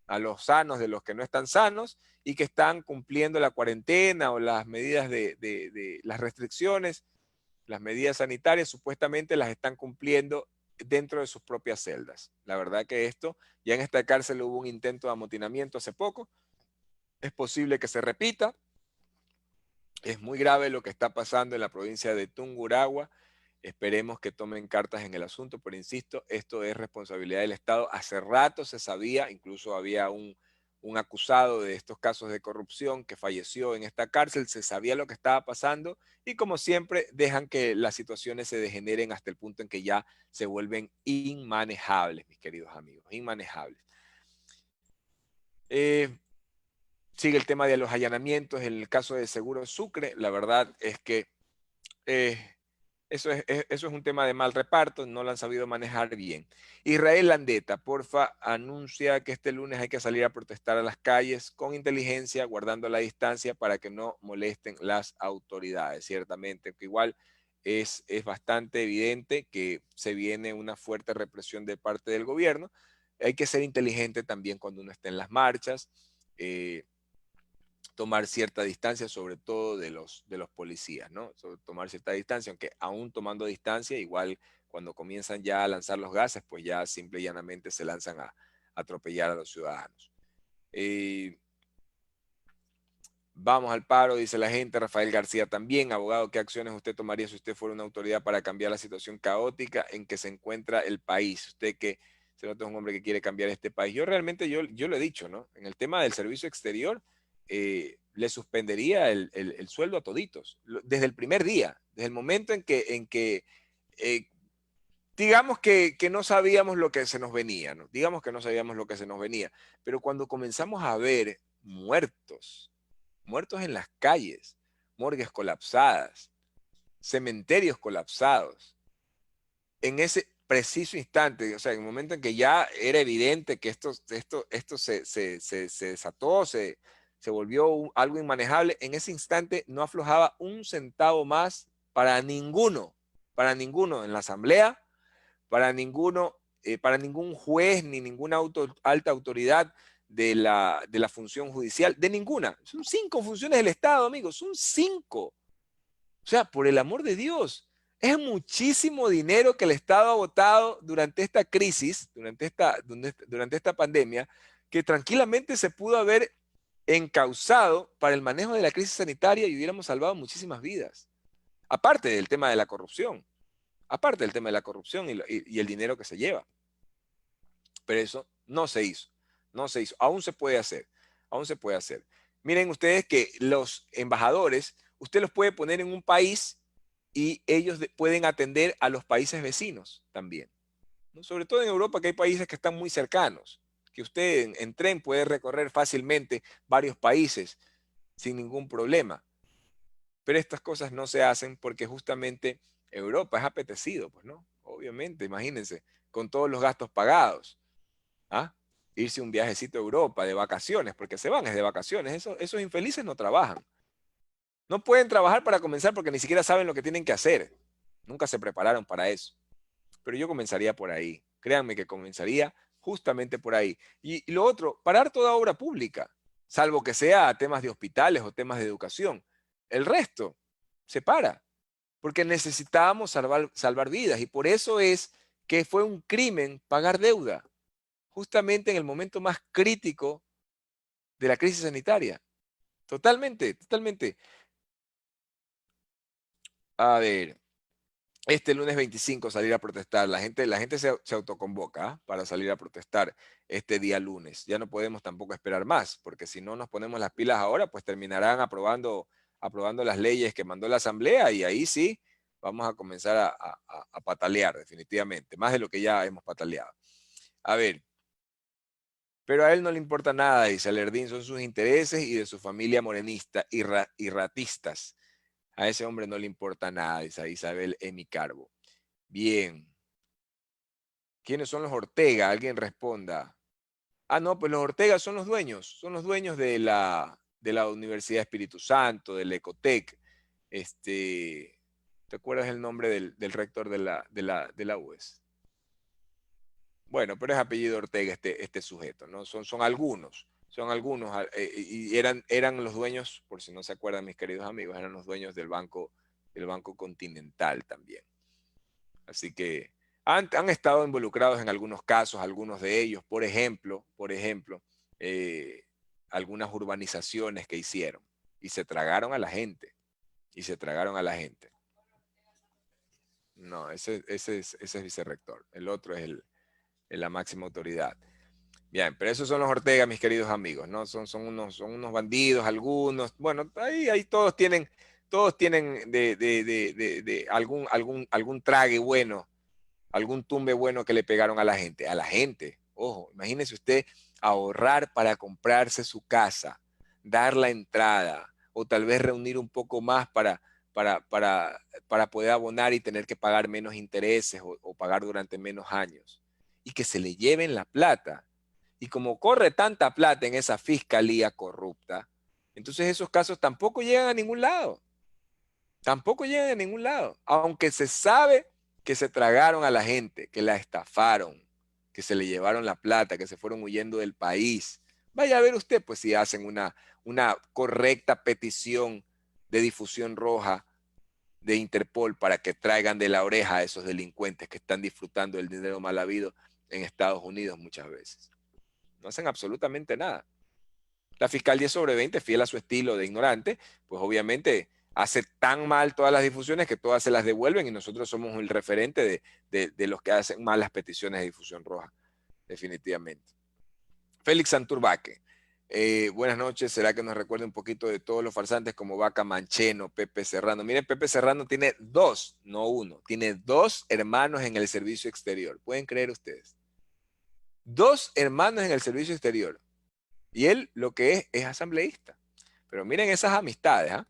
a los sanos de los que no están sanos y que están cumpliendo la cuarentena o las medidas de las restricciones, las medidas sanitarias, supuestamente las están cumpliendo dentro de sus propias celdas. La verdad que esto, ya en esta cárcel hubo un intento de amotinamiento hace poco, es posible que se repita. Es muy grave lo que está pasando en la provincia de Tungurahua. Esperemos que tomen cartas en el asunto, pero insisto, esto es responsabilidad del Estado. Hace rato se sabía, incluso había un acusado de estos casos de corrupción que falleció en esta cárcel, se sabía lo que estaba pasando y como siempre dejan que las situaciones se degeneren hasta el punto en que ya se vuelven inmanejables, mis queridos amigos, inmanejables. Sigue el tema de los allanamientos en el caso de Seguro Sucre. La verdad es que eh, eso es un tema de mal reparto, no lo han sabido manejar bien. Israel Landeta, porfa, anuncia que este lunes hay que salir a protestar a las calles con inteligencia, guardando la distancia para que no molesten las autoridades. Ciertamente, que igual es bastante evidente que se viene una fuerte represión de parte del gobierno. Hay que ser inteligente también cuando uno esté en las marchas. Tomar cierta distancia, sobre todo de los policías, ¿no? Tomar cierta distancia, aunque aún tomando distancia, igual cuando comienzan ya a lanzar los gases, pues ya simple y llanamente se lanzan a atropellar a los ciudadanos. Vamos al paro, dice la gente. Rafael García también, abogado, ¿qué acciones usted tomaría si usted fuera una autoridad para cambiar la situación caótica en que se encuentra el país? Usted que se nota es un hombre que quiere cambiar este país. Yo realmente, yo lo he dicho, ¿no? En el tema del servicio exterior, le suspendería el sueldo a toditos, desde el primer día, desde el momento en que digamos que no sabíamos lo que se nos venía, ¿no? Digamos que no sabíamos lo que se nos venía, pero cuando comenzamos a ver muertos en las calles, morgues colapsadas, cementerios colapsados, en ese preciso instante, o sea, en el momento en que ya era evidente que esto se desató, se volvió algo inmanejable, en ese instante no aflojaba un centavo más para ninguno en la asamblea, para ningún juez ni ninguna alta autoridad de la función judicial, de ninguna. Son 5 funciones del Estado, amigos, son 5. O sea, por el amor de Dios, es muchísimo dinero que el Estado ha botado durante esta crisis, durante esta pandemia, que tranquilamente se pudo haber encauzado para el manejo de la crisis sanitaria y hubiéramos salvado muchísimas vidas. Aparte del tema de la corrupción, y el dinero que se lleva. Pero eso no se hizo, no se hizo. Aún se puede hacer, aún se puede hacer. Miren ustedes que los embajadores, usted los puede poner en un país y ellos pueden atender a los países vecinos también, ¿no? Sobre todo en Europa, que hay países que están muy cercanos, que usted en tren puede recorrer fácilmente varios países sin ningún problema. Pero estas cosas no se hacen porque justamente Europa es apetecido, pues, ¿no? Obviamente, imagínense, con todos los gastos pagados. ¿Ah? Irse un viajecito a Europa de vacaciones, porque se van es de vacaciones. Esos infelices no trabajan. No pueden trabajar para comenzar porque ni siquiera saben lo que tienen que hacer. Nunca se prepararon para eso. Pero yo comenzaría por ahí. Créanme que comenzaría justamente por ahí. Y lo otro, parar toda obra pública, salvo que sea temas de hospitales o temas de educación. El resto se para, porque necesitábamos salvar vidas. Y por eso es que fue un crimen pagar deuda, justamente en el momento más crítico de la crisis sanitaria. Totalmente, totalmente. A ver, este lunes 25 salir a protestar. La gente se autoconvoca, ¿ah?, para salir a protestar este día lunes. Ya no podemos tampoco esperar más, porque si no nos ponemos las pilas ahora, pues terminarán aprobando las leyes que mandó la Asamblea y ahí sí vamos a comenzar a patalear definitivamente, más de lo que ya hemos pataleado. A ver, pero a él no le importa nada, dice Alerdín, son sus intereses y de su familia morenista y ratistas. A ese hombre no le importa nada, dice Isabel Emi Carbo. Bien. ¿Quiénes son los Ortega? Alguien responda. Ah, no, pues los Ortega son los dueños de la Universidad Espíritu Santo, del Ecotec. ¿Te acuerdas el nombre del rector de la UES? Bueno, pero es apellido Ortega este sujeto, ¿no? Son algunos, y eran los dueños, por si no se acuerdan mis queridos amigos, eran los dueños del Banco Continental también. Así que han estado involucrados en algunos casos, algunos de ellos, por ejemplo, algunas urbanizaciones que hicieron y se tragaron a la gente, No, ese es vicerrector, el otro es la máxima autoridad. Bien, pero esos son los Ortega, mis queridos amigos, ¿no? Son unos bandidos, algunos. Bueno, ahí todos tienen de algún trague bueno, algún tumbe bueno que le pegaron a la gente. A la gente, ojo, imagínese usted ahorrar para comprarse su casa, dar la entrada, o tal vez reunir un poco más para poder abonar y tener que pagar menos intereses o pagar durante menos años. Y que se le lleven la plata. Y como corre tanta plata en esa fiscalía corrupta, entonces esos casos tampoco llegan a ningún lado. Tampoco llegan a ningún lado. Aunque se sabe que se tragaron a la gente, que la estafaron, que se le llevaron la plata, que se fueron huyendo del país. Vaya a ver usted, pues, si hacen una correcta petición de difusión roja de Interpol para que traigan de la oreja a esos delincuentes que están disfrutando del dinero mal habido en Estados Unidos muchas veces. No hacen absolutamente nada. La fiscal 10 sobre 20, fiel a su estilo de ignorante, pues obviamente hace tan mal todas las difusiones que todas se las devuelven y nosotros somos el referente de los que hacen malas peticiones de difusión roja, definitivamente. Félix Santurbaque, buenas noches. ¿Será que nos recuerda un poquito de todos los farsantes como Vaca Mancheno, Pepe Serrano? Miren, Pepe Serrano tiene dos, no uno, tiene dos hermanos en el servicio exterior. ¿Pueden creer ustedes? Dos hermanos en el servicio exterior. Y él lo que es asambleísta. Pero miren esas amistades, ¿ah?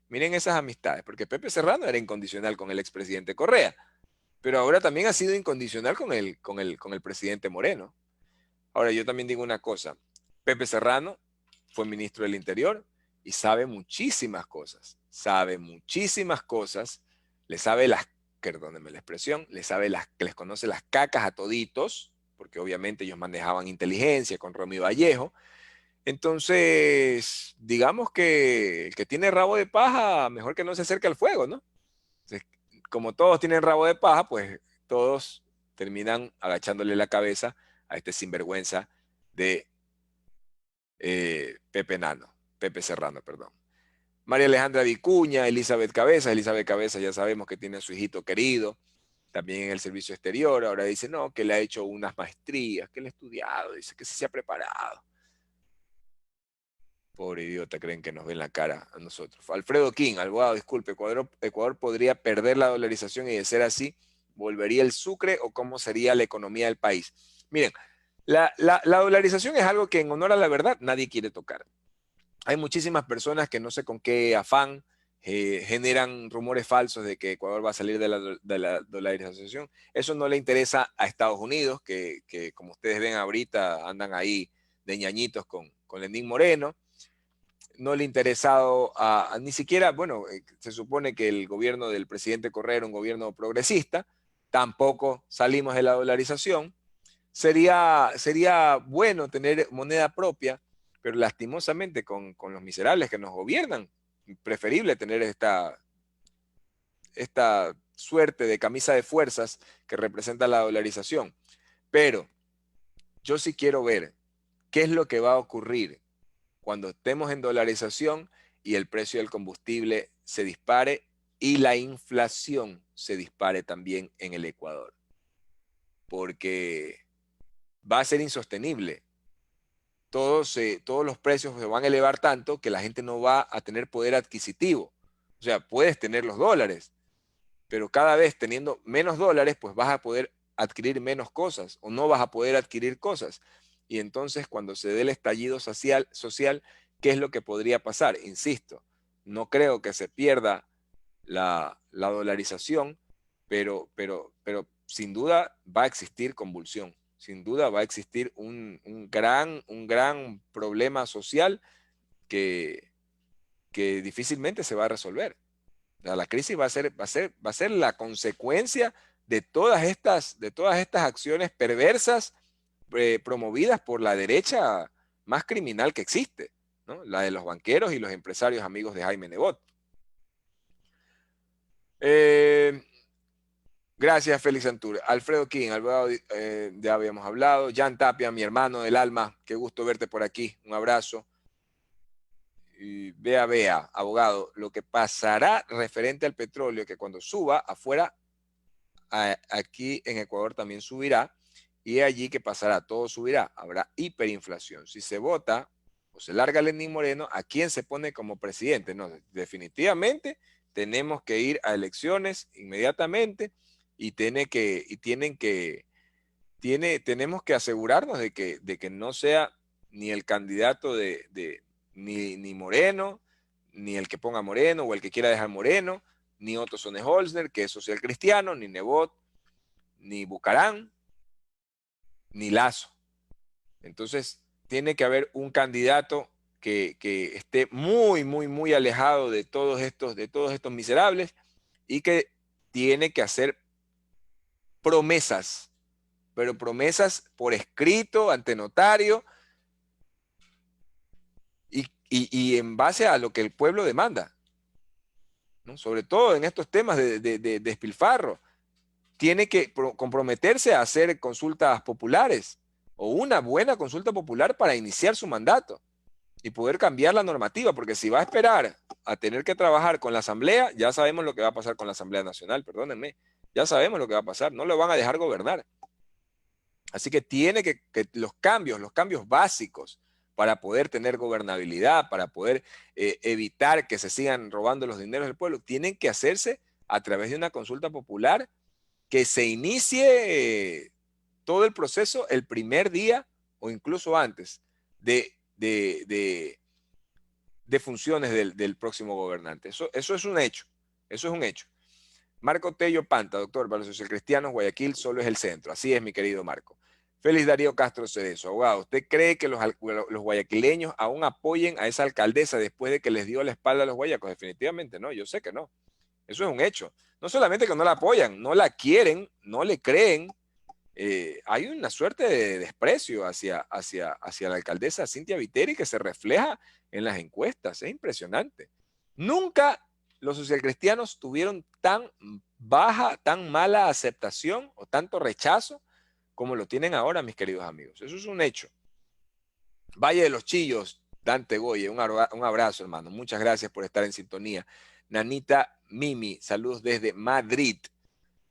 Miren esas amistades, porque Pepe Serrano era incondicional con el expresidente Correa, pero ahora también ha sido incondicional con el presidente Moreno. Ahora, yo también digo una cosa. Pepe Serrano fue ministro del Interior y sabe muchísimas cosas. Le sabe perdónenme la expresión, les conoce las cacas a toditos, porque obviamente ellos manejaban inteligencia con Romy Vallejo. Entonces, digamos que el que tiene rabo de paja, mejor que no se acerque al fuego, ¿no? Entonces, como todos tienen rabo de paja, pues todos terminan agachándole la cabeza a este sinvergüenza de Pepe Serrano, perdón. María Alejandra Vicuña, Elizabeth Cabeza ya sabemos que tiene a su hijito querido, también en el servicio exterior. Ahora dice, no, que le ha hecho unas maestrías, que le ha estudiado, dice que sí se ha preparado. Pobre idiota, creen que nos ven la cara a nosotros. Alfredo King, abogado, disculpe, Ecuador podría perder la dolarización y de ser así, ¿volvería el sucre o cómo sería la economía del país? Miren, la dolarización es algo que en honor a la verdad nadie quiere tocar. Hay muchísimas personas que no sé con qué afán generan rumores falsos de que Ecuador va a salir de la dolarización. Eso no le interesa a Estados Unidos, que como ustedes ven ahorita andan ahí de ñañitos con Lenín Moreno. No le ha interesado ni siquiera, bueno, se supone que el gobierno del presidente Correa era un gobierno progresista, tampoco salimos de la dolarización. Sería bueno tener moneda propia, pero lastimosamente con los miserables que nos gobiernan, preferible tener esta suerte de camisa de fuerzas que representa la dolarización. Pero yo sí quiero ver qué es lo que va a ocurrir cuando estemos en dolarización y el precio del combustible se dispare y la inflación se dispare también en el Ecuador. Porque va a ser insostenible. Todos los precios se van a elevar tanto que la gente no va a tener poder adquisitivo. O sea, puedes tener los dólares, pero cada vez teniendo menos dólares, pues vas a poder adquirir menos cosas o no vas a poder adquirir cosas. Y entonces cuando se dé el estallido social, ¿qué es lo que podría pasar? Insisto, no creo que se pierda la dolarización, pero sin duda va a existir convulsión. Sin duda va a existir un gran problema social que difícilmente se va a resolver. La crisis va a ser la consecuencia de todas estas acciones perversas promovidas por la derecha más criminal que existe, ¿no? La de los banqueros y los empresarios amigos de Jaime Nebot. Gracias, Félix Antur. Alfredo King, abogado, ya habíamos hablado. Jan Tapia, mi hermano del alma, qué gusto verte por aquí. Un abrazo. Y Bea, abogado, lo que pasará referente al petróleo, que cuando suba afuera, aquí en Ecuador también subirá, y allí que pasará, todo subirá, habrá hiperinflación. Si se vota o se larga Lenín Moreno, ¿a quién se pone como presidente? No, definitivamente tenemos que ir a elecciones inmediatamente y tenemos que asegurarnos de que no sea ni el candidato ni Moreno, ni el que ponga Moreno o el que quiera dejar Moreno, ni Otto Sonnenholzner, que es social cristiano, ni Nebot, ni Bucarán, ni Lasso. Entonces, tiene que haber un candidato que esté muy, muy, muy alejado de todos estos miserables y que tiene que hacer promesas, pero promesas por escrito, ante notario, y en base a lo que el pueblo demanda, ¿no? Sobre todo en estos temas de despilfarro. Tiene que comprometerse a hacer consultas populares o una buena consulta popular para iniciar su mandato y poder cambiar la normativa, porque si va a esperar a tener que trabajar con la Asamblea, ya sabemos lo que va a pasar con la Asamblea Nacional, perdónenme, ya sabemos lo que va a pasar, no lo van a dejar gobernar. Así que tiene que los cambios básicos para poder tener gobernabilidad, para poder evitar que se sigan robando los dineros del pueblo, tienen que hacerse a través de una consulta popular que se inicie todo el proceso el primer día o incluso antes de funciones del próximo gobernante. Eso es un hecho. Eso es un hecho. Marco Tello Panta, doctor, para los socialcristianos, Guayaquil solo es el centro. Así es, mi querido Marco. Félix Darío Castro Cerezo, abogado, ¿usted cree que los guayaquileños aún apoyen a esa alcaldesa después de que les dio la espalda a los guayacos? Definitivamente no, yo sé que no. Eso es un hecho. No solamente que no la apoyan, no la quieren, no le creen. Hay una suerte de desprecio hacia la alcaldesa Cynthia Viteri que se refleja en las encuestas. Es impresionante. Nunca los socialcristianos tuvieron tan baja, tan mala aceptación o tanto rechazo como lo tienen ahora, mis queridos amigos. Eso es un hecho. Valle de los Chillos, Dante Goye, un abrazo, hermano. Muchas gracias por estar en sintonía. Nanita Mimi, saludos desde Madrid.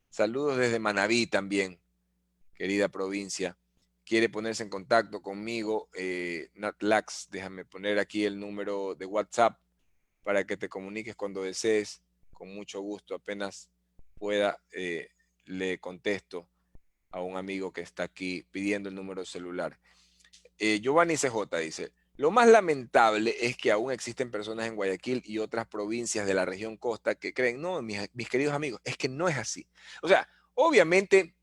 Saludos desde Manabí también, querida provincia. Quiere ponerse en contacto conmigo, Natlax, déjame poner aquí el número de WhatsApp para que te comuniques cuando desees. Con mucho gusto, apenas pueda, le contesto a un amigo que está aquí pidiendo el número celular. Giovanni CJ dice, lo más lamentable es que aún existen personas en Guayaquil y otras provincias de la región costa que creen, no, mis queridos amigos, es que no es así. O sea, obviamente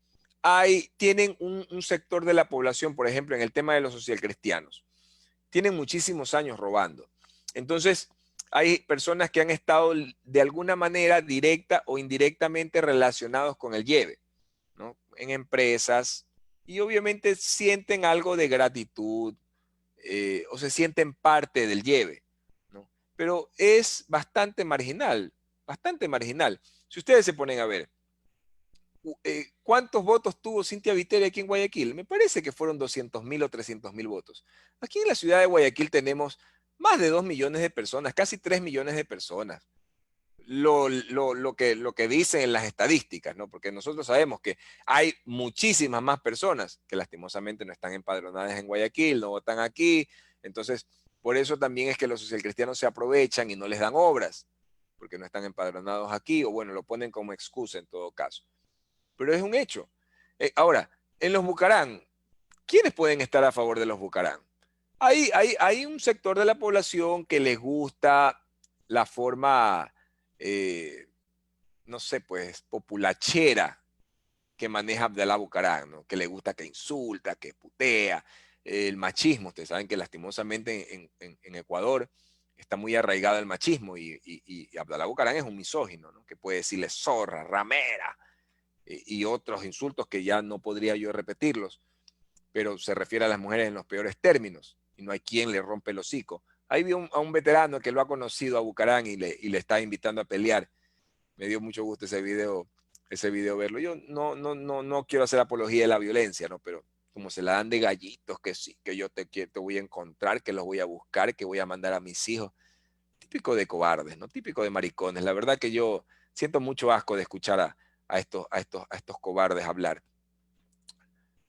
tienen un sector de la población, por ejemplo, en el tema de los socialcristianos, tienen muchísimos años robando. Entonces, hay personas que han estado de alguna manera directa o indirectamente relacionados con el lleve, ¿no? En empresas, y obviamente sienten algo de gratitud o se sienten parte del lleve, ¿no? Pero es bastante marginal, bastante marginal. Si ustedes se ponen a ver, ¿cuántos votos tuvo Cynthia Viteri aquí en Guayaquil? Me parece que fueron 200.000 o 300.000 votos. Aquí en la ciudad de Guayaquil tenemos más de 2 millones de personas, casi 3 millones de personas. Lo que dicen en las estadísticas, ¿no? Porque nosotros sabemos que hay muchísimas más personas que lastimosamente no están empadronadas en Guayaquil, no votan aquí. Entonces, por eso también es que los socialcristianos se aprovechan y no les dan obras, porque no están empadronados aquí, o bueno, lo ponen como excusa en todo caso. Pero es un hecho. Ahora, en los Bucarán, ¿quiénes pueden estar a favor de los Bucarán? Hay un sector de la población que les gusta la forma, no sé, pues, populachera que maneja Abdalá Bucarán, ¿no? Que le gusta que insulta, que putea, el machismo. Ustedes saben que lastimosamente en Ecuador está muy arraigado el machismo y Abdalá Bucarán es un misógino, ¿no? Que puede decirle zorra, ramera y otros insultos que ya no podría yo repetirlos, pero se refiere a las mujeres en los peores términos y no hay quien le rompe el hocico. Ahí vi a un veterano que lo ha conocido a Bucarán y le está invitando a pelear. Me dio mucho gusto ese video ese video verlo. Yo no quiero hacer apología de la violencia, ¿no? Pero como se la dan de gallitos, que sí, que yo te voy a encontrar, que los voy a buscar, que voy a mandar a mis hijos. Típico de cobardes, ¿no? Típico de maricones. La verdad que yo siento mucho asco de escuchar a estos cobardes hablar.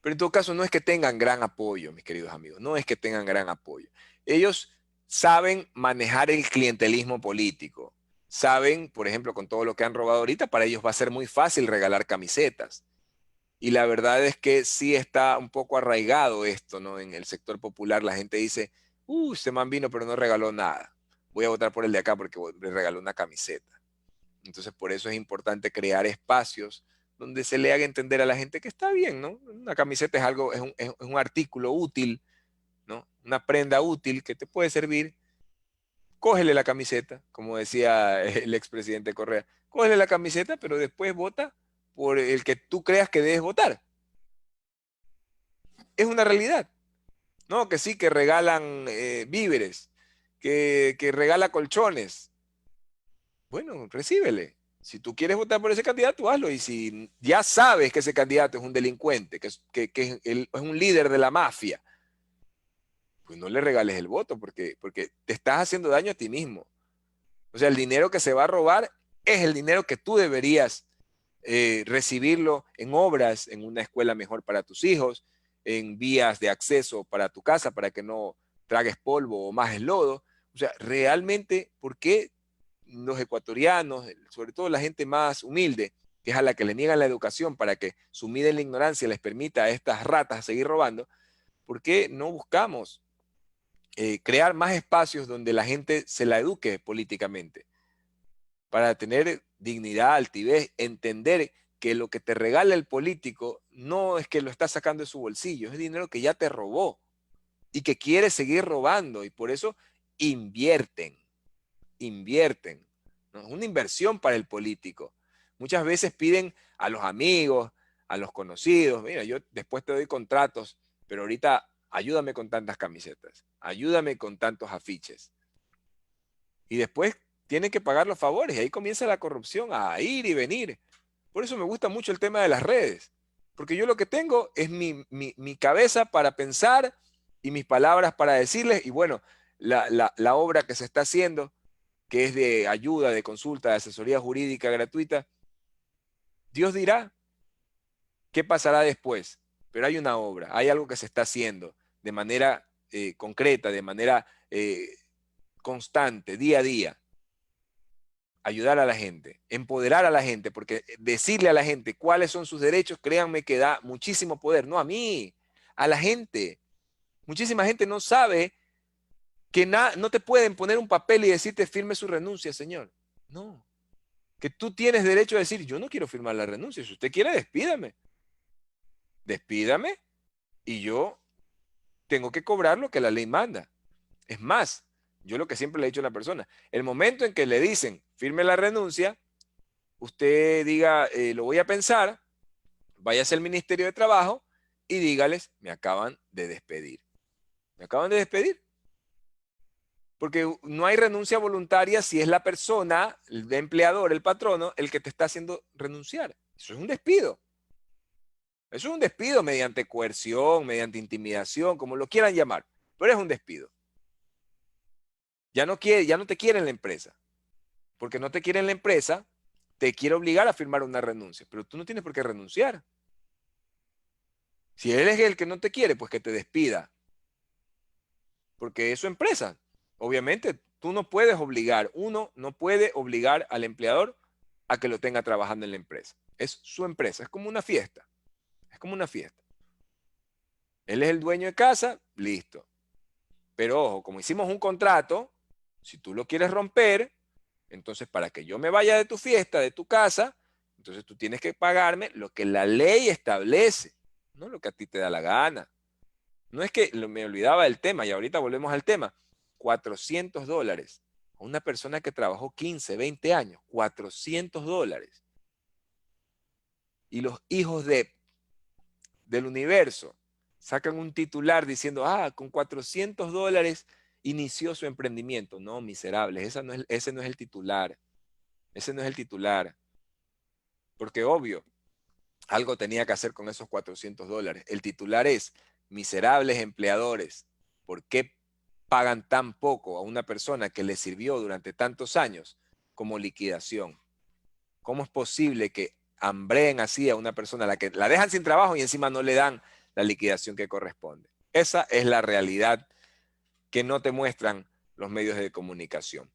Pero en todo caso no es que tengan gran apoyo, mis queridos amigos, no es que tengan gran apoyo. Ellos saben manejar el clientelismo político. Saben, por ejemplo, con todo lo que han robado ahorita, para ellos va a ser muy fácil regalar camisetas. Y la verdad es que sí está un poco arraigado esto, ¿no? En el sector popular la gente dice, este man vino pero no regaló nada. Voy a votar por el de acá porque le regaló una camiseta. Entonces por eso es importante crear espacios donde se le haga entender a la gente que está bien, ¿no? Una camiseta es algo, es un artículo útil, ¿no? Una prenda útil que te puede servir. Cógele la camiseta, como decía el expresidente Correa. Cógele la camiseta, pero después vota por el que tú creas que debes votar. Es una realidad. No, que sí, que regalan víveres, que regala colchones. Bueno, recíbele. Si tú quieres votar por ese candidato, hazlo. Y si ya sabes que ese candidato es un delincuente, que es un líder de la mafia, pues no le regales el voto porque te estás haciendo daño a ti mismo. O sea, el dinero que se va a robar es el dinero que tú deberías recibirlo en obras, en una escuela mejor para tus hijos, en vías de acceso para tu casa, para que no tragues polvo o más lodo. O sea, realmente, ¿por qué los ecuatorianos, sobre todo la gente más humilde, que es a la que le niegan la educación para que sumida en la ignorancia les permita a estas ratas seguir robando, por qué no buscamos crear más espacios donde la gente se la eduque políticamente? Para tener dignidad, altivez, entender que lo que te regala el político no es que lo está sacando de su bolsillo, es dinero que ya te robó y que quiere seguir robando, y por eso invierten, ¿no? Es una inversión para el político. Muchas veces piden a los amigos, a los conocidos, mira, yo después te doy contratos, pero ahorita ayúdame con tantas camisetas, ayúdame con tantos afiches. Y después tienen que pagar los favores y ahí comienza la corrupción a ir y venir. Por eso me gusta mucho el tema de las redes, porque yo lo que tengo es mi cabeza para pensar y mis palabras para decirles, y bueno, la obra que se está haciendo, que es de ayuda, de consulta, de asesoría jurídica gratuita, Dios dirá qué pasará después, pero hay una obra, hay algo que se está haciendo de manera concreta, de manera constante, día a día. Ayudar a la gente, empoderar a la gente, porque decirle a la gente cuáles son sus derechos, créanme que da muchísimo poder, no a mí, a la gente. Muchísima gente no sabe que no te pueden poner un papel y decirte firme su renuncia, señor. No, que tú tienes derecho a decir, yo no quiero firmar la renuncia, si usted quiere, despídame. Despídame y yo tengo que cobrar lo que la ley manda. Es más, yo lo que siempre le he dicho a la persona, el momento en que le dicen, firme la renuncia, usted diga, lo voy a pensar, váyase al Ministerio de Trabajo y dígales, me acaban de despedir. Me acaban de despedir. Porque no hay renuncia voluntaria si es la persona, el empleador, el patrono, el que te está haciendo renunciar. Eso es un despido. Eso es un despido mediante coerción, mediante intimidación, como lo quieran llamar. Pero es un despido. Ya no te quieren la empresa. Porque no te quieren la empresa, te quiere obligar a firmar una renuncia. Pero tú no tienes por qué renunciar. Si él es el que no te quiere, pues que te despida. Porque es su empresa. Obviamente, uno no puede obligar al empleador a que lo tenga trabajando en la empresa. Es su empresa, es como una fiesta. Es como una fiesta. Él es el dueño de casa, listo. Pero ojo, como hicimos un contrato, si tú lo quieres romper, entonces para que yo me vaya de tu fiesta, de tu casa, entonces tú tienes que pagarme lo que la ley establece, no lo que a ti te da la gana. No es que me olvidaba del tema y ahorita volvemos al tema. $400. A una persona que trabajó 15, 20 años, $400. Y los hijos del universo sacan un titular diciendo, con $400 inició su emprendimiento. No, miserables, ese no es el titular. Ese no es el titular. porque obvio, algo tenía que hacer con esos $400. El titular es: miserables empleadores, ¿por qué pagan tan poco a una persona que les sirvió durante tantos años como liquidación? ¿Cómo es posible que hambreen así a una persona a la que la dejan sin trabajo y encima no le dan la liquidación que corresponde? Esa es la realidad que no te muestran los medios de comunicación.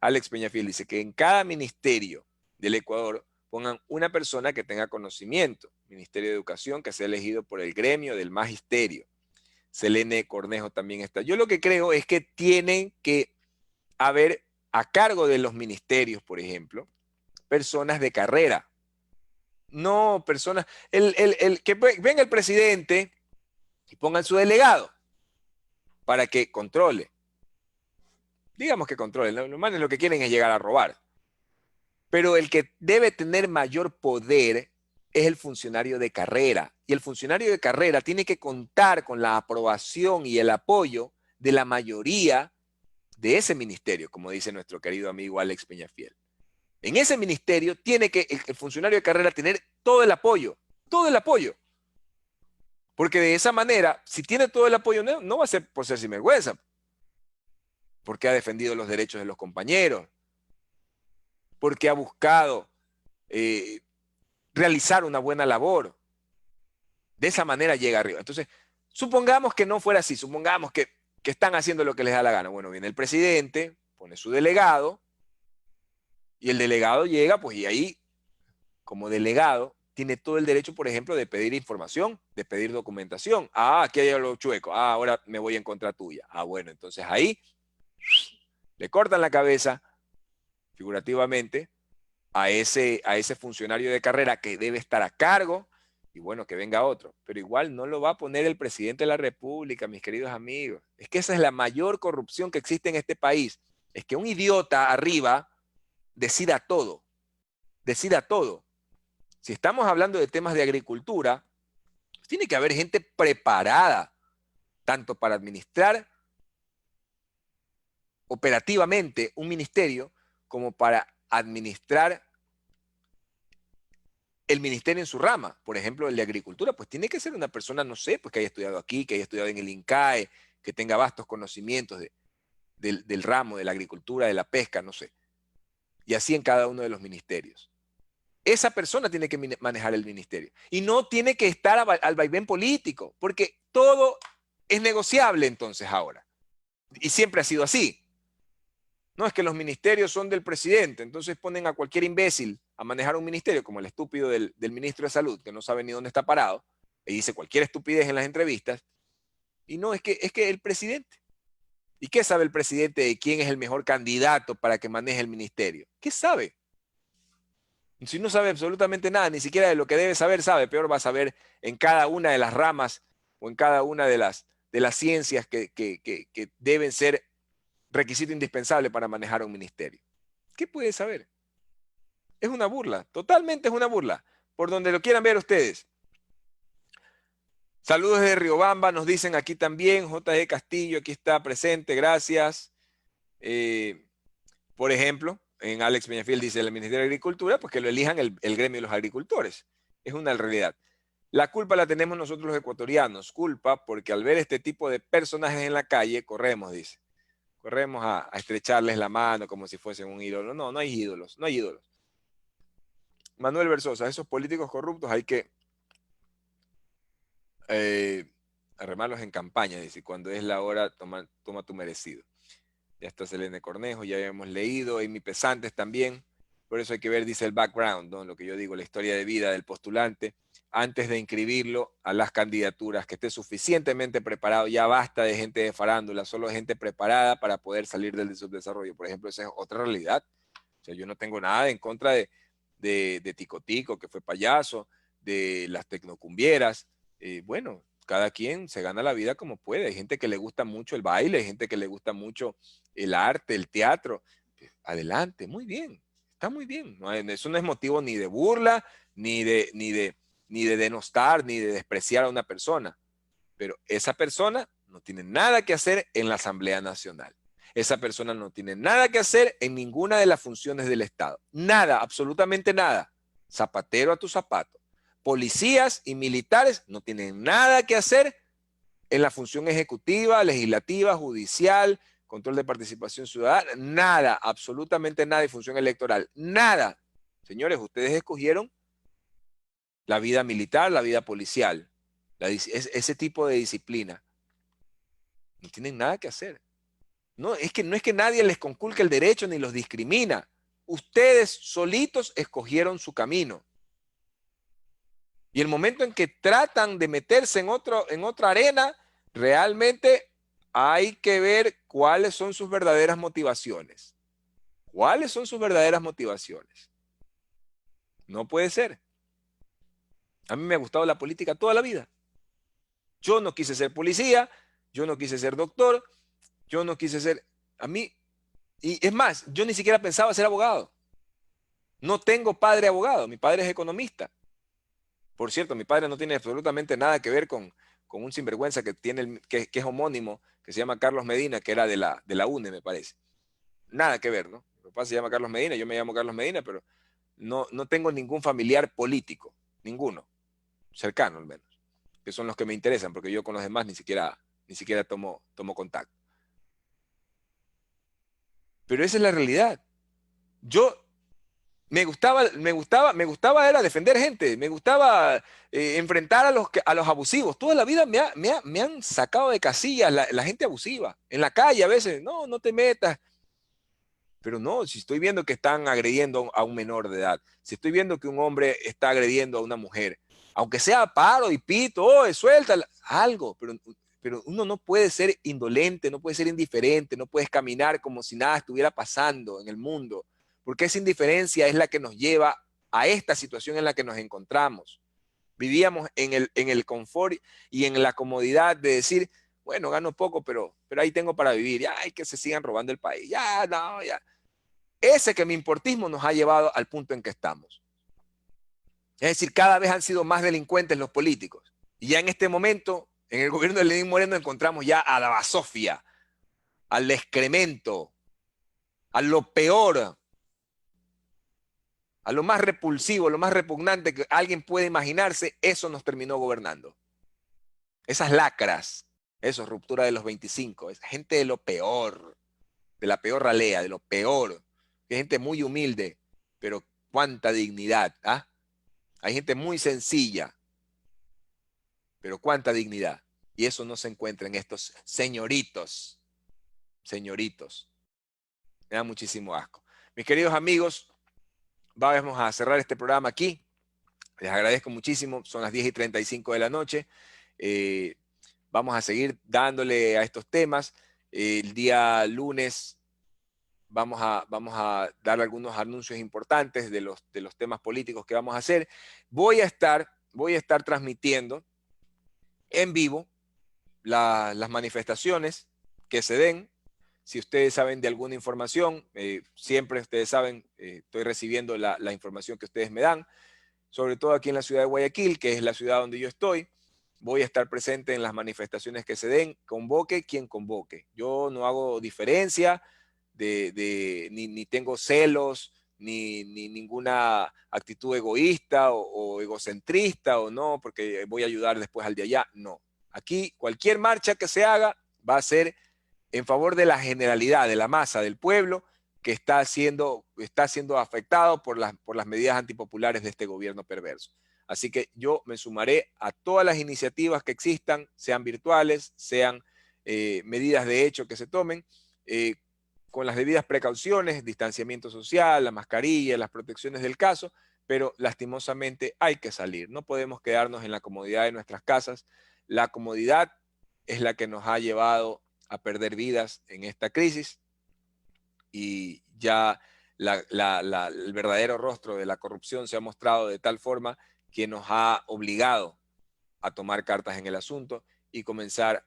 Alex Peñafiel dice que en cada ministerio del Ecuador pongan una persona que tenga conocimiento. Ministerio de Educación, que sea elegido por el gremio del magisterio. Selene Cornejo también está. Yo lo que creo es que tienen que haber a cargo de los ministerios, por ejemplo, personas de carrera. No personas, que venga el presidente y pongan su delegado para que controle. Digamos que controle, los manes lo que quieren es llegar a robar. Pero el que debe tener mayor poder es el funcionario de carrera. Y el funcionario de carrera tiene que contar con la aprobación y el apoyo de la mayoría de ese ministerio, como dice nuestro querido amigo Alex Peñafiel. En ese ministerio tiene que el funcionario de carrera tener todo el apoyo, todo el apoyo. Porque de esa manera, si tiene todo el apoyo, no va a ser por ser sinvergüenza, porque ha defendido los derechos de los compañeros, porque ha buscado realizar una buena labor. De esa manera llega arriba. Entonces, supongamos que no fuera así, supongamos que están haciendo lo que les da la gana. Bueno, viene el presidente, pone su delegado, y el delegado llega, pues, y ahí, como delegado, tiene todo el derecho, por ejemplo, de pedir información, de pedir documentación. Ah, aquí hay algo chueco. Ah, ahora me voy en contra tuya. Ah, bueno, entonces ahí le cortan la cabeza, figurativamente, a ese funcionario de carrera que debe estar a cargo, y bueno, que venga otro. Pero igual no lo va a poner el presidente de la República, mis queridos amigos. Es que esa es la mayor corrupción que existe en este país. Es que un idiota arriba decida todo. Decida todo. Si estamos hablando de temas de agricultura, tiene que haber gente preparada, tanto para administrar operativamente un ministerio, como para administrar el ministerio en su rama. Por ejemplo, el de agricultura, pues tiene que ser una persona, no sé, pues que haya estudiado aquí, que haya estudiado en el INCAE, que tenga vastos conocimientos del ramo, de la agricultura, de la pesca, no sé. Y así en cada uno de los ministerios. Esa persona tiene que manejar el ministerio. Y no tiene que estar al vaivén político, porque todo es negociable entonces ahora. Y siempre ha sido así. No, es que los ministerios son del presidente, entonces ponen a cualquier imbécil a manejar un ministerio, como el estúpido del ministro de Salud, que no sabe ni dónde está parado, y dice cualquier estupidez en las entrevistas. Y no, es que el presidente. ¿Y qué sabe el presidente de quién es el mejor candidato para que maneje el ministerio? ¿Qué sabe? Si no sabe absolutamente nada, ni siquiera de lo que debe saber, sabe. Peor va a saber en cada una de las ramas o en cada una de las ciencias que deben ser requisito indispensable para manejar un ministerio. ¿Qué puede saber? Es una burla, totalmente es una burla, por donde lo quieran ver ustedes. Saludos de Riobamba, nos dicen aquí también, J.G. Castillo, aquí está presente, gracias. Por ejemplo, en Alex Peñafiel dice el Ministerio de Agricultura, pues que lo elijan el gremio de los agricultores. Es una realidad. La culpa la tenemos nosotros los ecuatorianos, culpa porque al ver este tipo de personajes en la calle, corremos, dice. Corremos a estrecharles la mano como si fuesen un ídolo. No, no hay ídolos, no hay ídolos. Manuel Versosa, esos políticos corruptos hay que arremarlos en campaña, dice, cuando es la hora, toma tu merecido. Ya está Selene Cornejo, ya habíamos leído, Amy Pesantes también, por eso hay que ver, dice el background, ¿no? Lo que yo digo, la historia de vida del postulante, antes de inscribirlo a las candidaturas, que esté suficientemente preparado, ya basta de gente de farándula, solo gente preparada para poder salir del subdesarrollo. Por ejemplo, esa es otra realidad. O sea, yo no tengo nada en contra de Tico Tico, que fue payaso, de las tecnocumbieras. Bueno, cada quien se gana la vida como puede. Hay gente que le gusta mucho el baile, hay gente que le gusta mucho el arte, el teatro. Adelante, muy bien, está muy bien. Eso no es motivo ni de burla, ni de denostar, ni de despreciar a una persona. Pero esa persona no tiene nada que hacer en la Asamblea Nacional. Esa persona no tiene nada que hacer en ninguna de las funciones del Estado. Nada, absolutamente nada. zapatero a tu zapato. Policías y militares no tienen nada que hacer en la función ejecutiva, legislativa, judicial, control de participación ciudadana, nada, absolutamente nada, y función electoral, nada. Señores, ustedes escogieron la vida militar, la vida policial, ese tipo de disciplina. No tienen nada que hacer. No es que nadie les conculque el derecho ni los discrimina. Ustedes solitos escogieron su camino. Y el momento en que tratan de meterse en otra arena, realmente hay que ver cuáles son sus verdaderas motivaciones. ¿Cuáles son sus verdaderas motivaciones? No puede ser. A mí me ha gustado la política toda la vida. Yo no quise ser policía, yo no quise ser doctor, yo no quise ser... A mí, y es más, yo ni siquiera pensaba ser abogado. No tengo padre abogado, mi padre es economista. Por cierto, mi padre no tiene absolutamente nada que ver con un sinvergüenza que es homónimo, que se llama Carlos Medina, que era de la UNE, me parece. Nada que ver, ¿no? Mi papá se llama Carlos Medina, yo me llamo Carlos Medina, pero no tengo ningún familiar político, ninguno, cercano al menos, que son los que me interesan, porque yo con los demás ni siquiera tomo contacto. Pero esa es la realidad. Yo me gustaba era defender gente, me gustaba enfrentar a los abusivos. Toda la vida me han sacado de casillas la gente abusiva. En la calle a veces, no te metas. Pero no, si estoy viendo que están agrediendo a un menor de edad, si estoy viendo que un hombre está agrediendo a una mujer, aunque sea paro y pito, suéltala, algo, pero uno no puede ser indolente, no puede ser indiferente, no puedes caminar como si nada estuviera pasando en el mundo, porque esa indiferencia es la que nos lleva a esta situación en la que nos encontramos. Vivíamos en el confort y en la comodidad de decir, bueno, gano poco, pero ahí tengo para vivir, ya hay que se sigan robando el país, ya, no, ya. Ese quemimportismo nos ha llevado al punto en que estamos. Es decir, cada vez han sido más delincuentes los políticos. Y ya en este momento, en el gobierno de Lenín Moreno, encontramos ya a la basofia, al excremento, a lo peor, a lo más repulsivo, lo más repugnante que alguien puede imaginarse. Eso nos terminó gobernando. Esas lacras, eso, ruptura de los 25, esa gente de lo peor, de la peor ralea, de lo peor. Hay gente muy humilde, pero cuánta dignidad, ¿ah? Hay gente muy sencilla, pero cuánta dignidad. Y eso no se encuentra en estos señoritos. Señoritos. Me da muchísimo asco. Mis queridos amigos, vamos a cerrar este programa aquí. Les agradezco muchísimo. Son las 10:35 de la noche. Vamos a seguir dándole a estos temas. El día lunes vamos a dar algunos anuncios importantes de los temas políticos que vamos a hacer. Voy a estar transmitiendo en vivo las manifestaciones que se den. Si ustedes saben de alguna información, siempre ustedes saben, estoy recibiendo la información que ustedes me dan, sobre todo aquí en la ciudad de Guayaquil, que es la ciudad donde yo estoy. Voy a estar presente en las manifestaciones que se den, convoque quien convoque. Yo no hago diferencia, ni tengo celos, ni ninguna actitud egoísta o egocentrista, o no, porque voy a ayudar después al de allá. No. Aquí cualquier marcha que se haga va a ser en favor de la generalidad, de la masa, del pueblo que está siendo afectado por las medidas antipopulares de este gobierno perverso. Así que yo me sumaré a todas las iniciativas que existan, sean virtuales, sean medidas de hecho que se tomen, con las debidas precauciones, distanciamiento social, la mascarilla, las protecciones del caso, pero lastimosamente hay que salir. No podemos quedarnos en la comodidad de nuestras casas. La comodidad es la que nos ha llevado a perder vidas en esta crisis, y ya el verdadero rostro de la corrupción se ha mostrado de tal forma que nos ha obligado a tomar cartas en el asunto y comenzar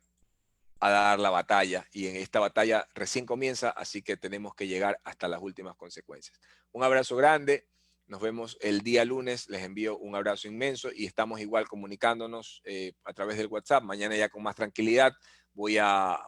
a dar la batalla. Y en esta batalla recién comienza, así que tenemos que llegar hasta las últimas consecuencias. Un abrazo grande. Nos vemos el día lunes. Les envío un abrazo inmenso y estamos igual comunicándonos a través del WhatsApp. Mañana ya con más tranquilidad voy a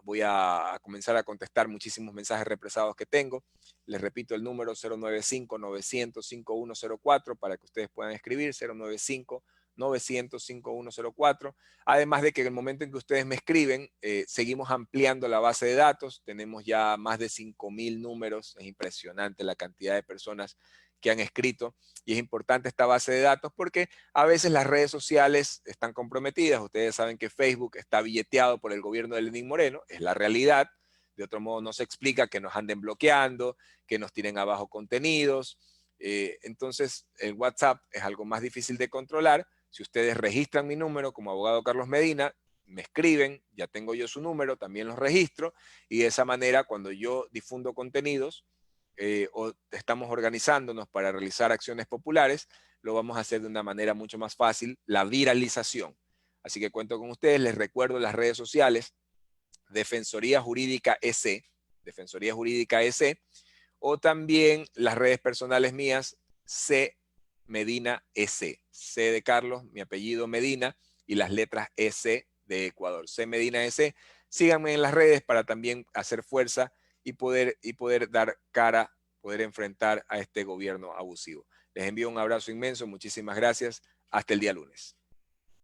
comenzar a contestar muchísimos mensajes represados que tengo. Les repito el número 095-900-5104 para que ustedes puedan escribir, 095-900-5104. Además de que en el momento en que ustedes me escriben, seguimos ampliando la base de datos. Tenemos ya más de 5.000 números. Es impresionante la cantidad de personas que han escrito. Y es importante esta base de datos porque a veces las redes sociales están comprometidas. Ustedes saben que Facebook está billeteado por el gobierno de Lenín Moreno. Es la realidad. De otro modo no se explica que nos anden bloqueando, que nos tiren abajo contenidos. Entonces el WhatsApp es algo más difícil de controlar. Si ustedes registran mi número como abogado Carlos Medina, me escriben, ya tengo yo su número, también los registro, y de esa manera cuando yo difundo contenidos o estamos organizándonos para realizar acciones populares, lo vamos a hacer de una manera mucho más fácil, la viralización. Así que cuento con ustedes, les recuerdo las redes sociales, Defensoría Jurídica EC, Defensoría Jurídica EC, o también las redes personales mías, C Medina EC, C de Carlos, mi apellido Medina, y las letras EC de Ecuador, C Medina EC. Síganme en las redes para también hacer fuerza y poder dar cara, poder enfrentar a este gobierno abusivo. Les envío un abrazo inmenso, muchísimas gracias, hasta el día lunes.